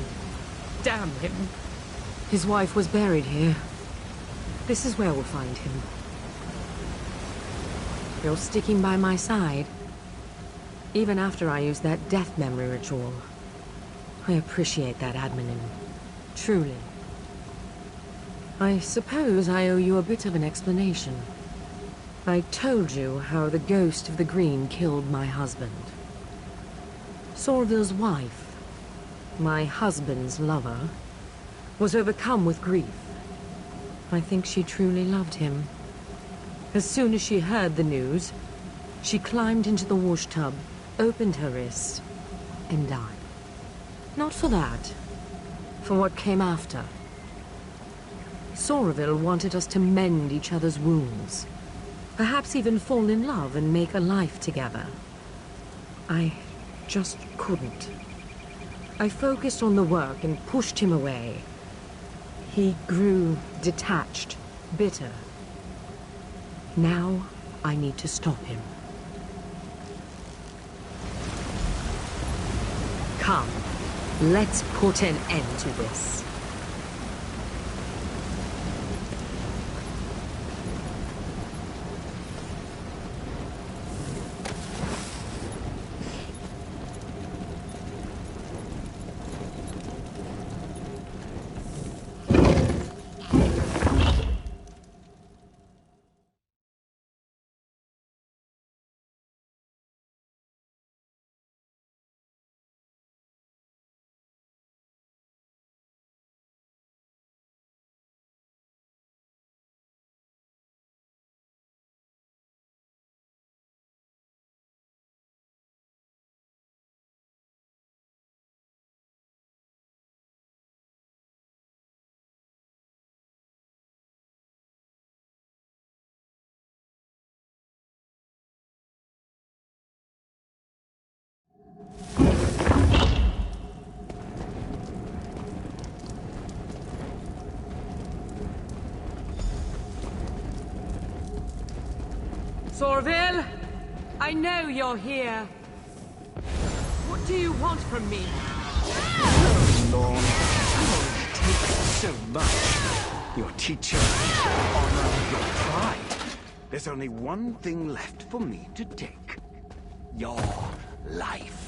S20: Damn him! His wife was buried here. This is where we'll find him. You're sticking by my side. Even after I used that death memory ritual. I appreciate that, Admin. Truly. I suppose I owe you a bit of an explanation. I told you how the ghost of the Green killed my husband. Soraville's wife, my husband's lover, was overcome with grief. I think she truly loved him. As soon as she heard the news, she climbed into the wash tub, opened her wrist, and died. Not for that, for what came after. Soraville wanted us to mend each other's wounds. Perhaps even fall in love and make a life together. I just couldn't. I focused on the work and pushed him away. He grew detached, bitter. Now I need to stop him. Come, let's put an end to this. Sorville, I know you're here. What do you want from me?
S19: Lord, you take so much. Your teacher, your honor, your pride. There's only one thing left for me to take. Your life.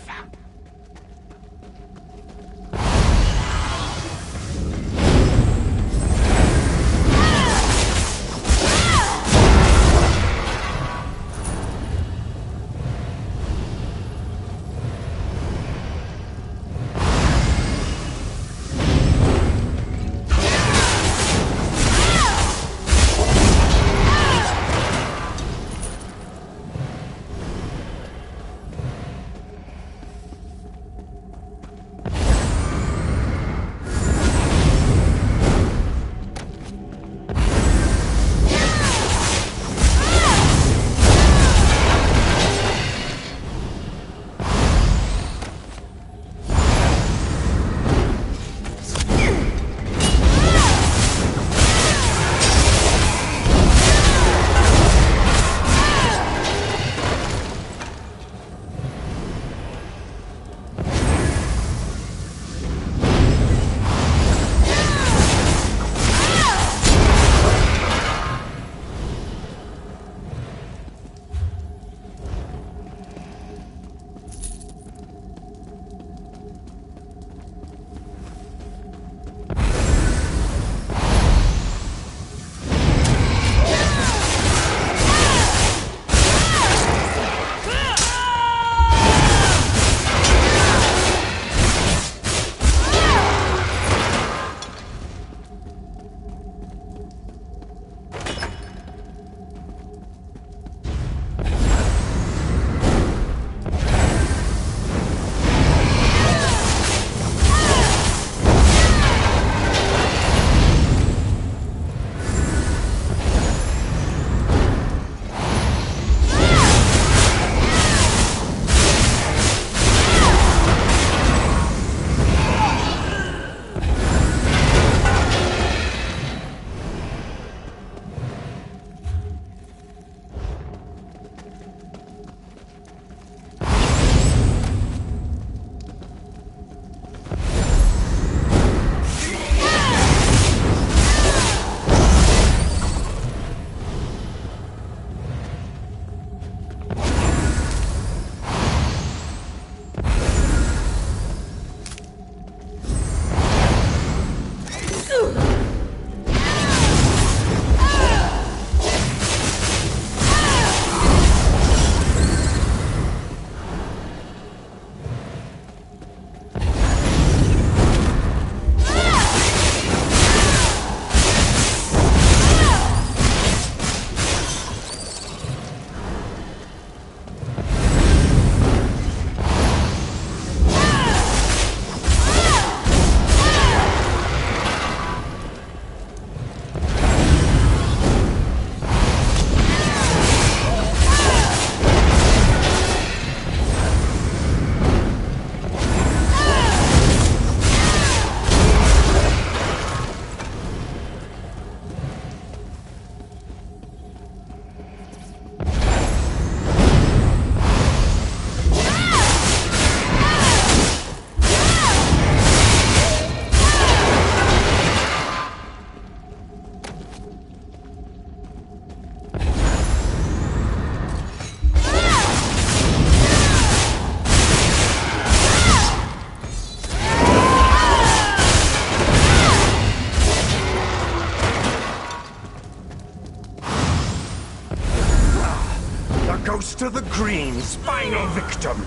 S4: to the Green's final victim.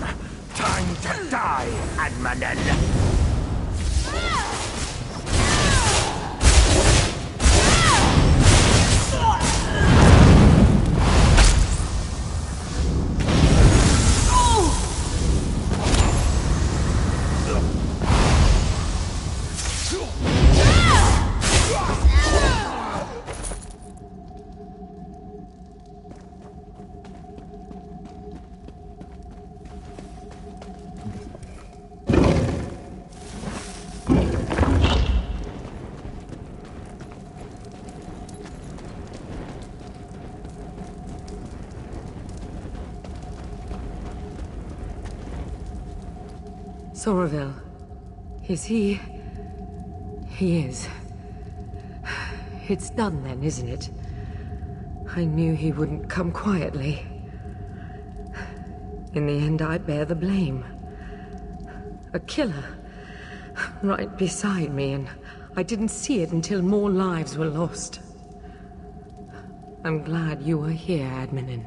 S4: Time to die, Admanen.
S6: Somerville. Is he... He is. It's done then, isn't it? I knew he wouldn't come quietly. In the end, I bear the blame. A killer. Right beside me, and I didn't see it until more lives were lost. I'm glad you were here, Admanen.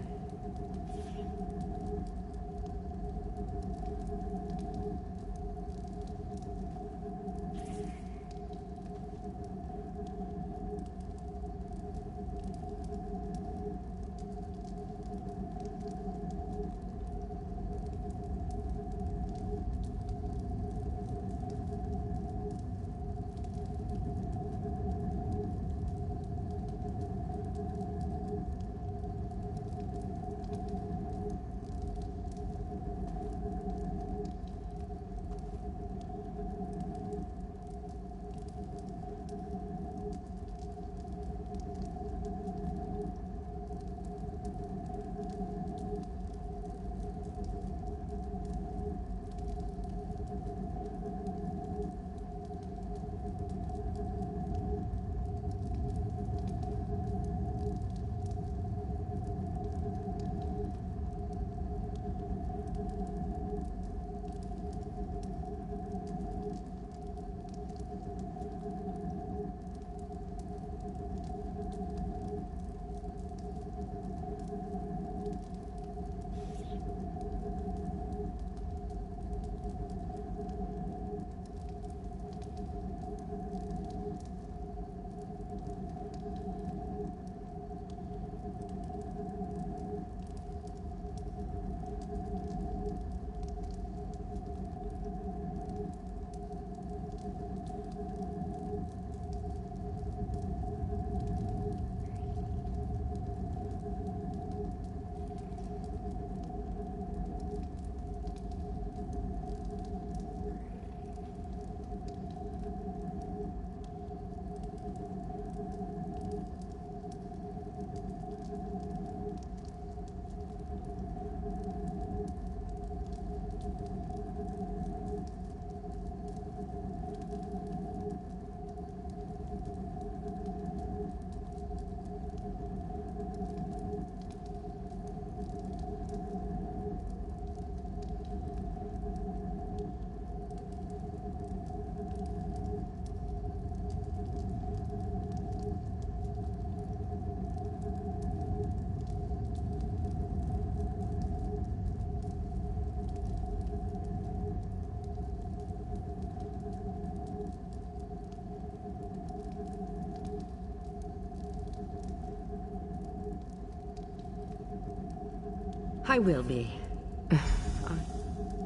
S6: I will be.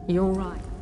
S6: You're right.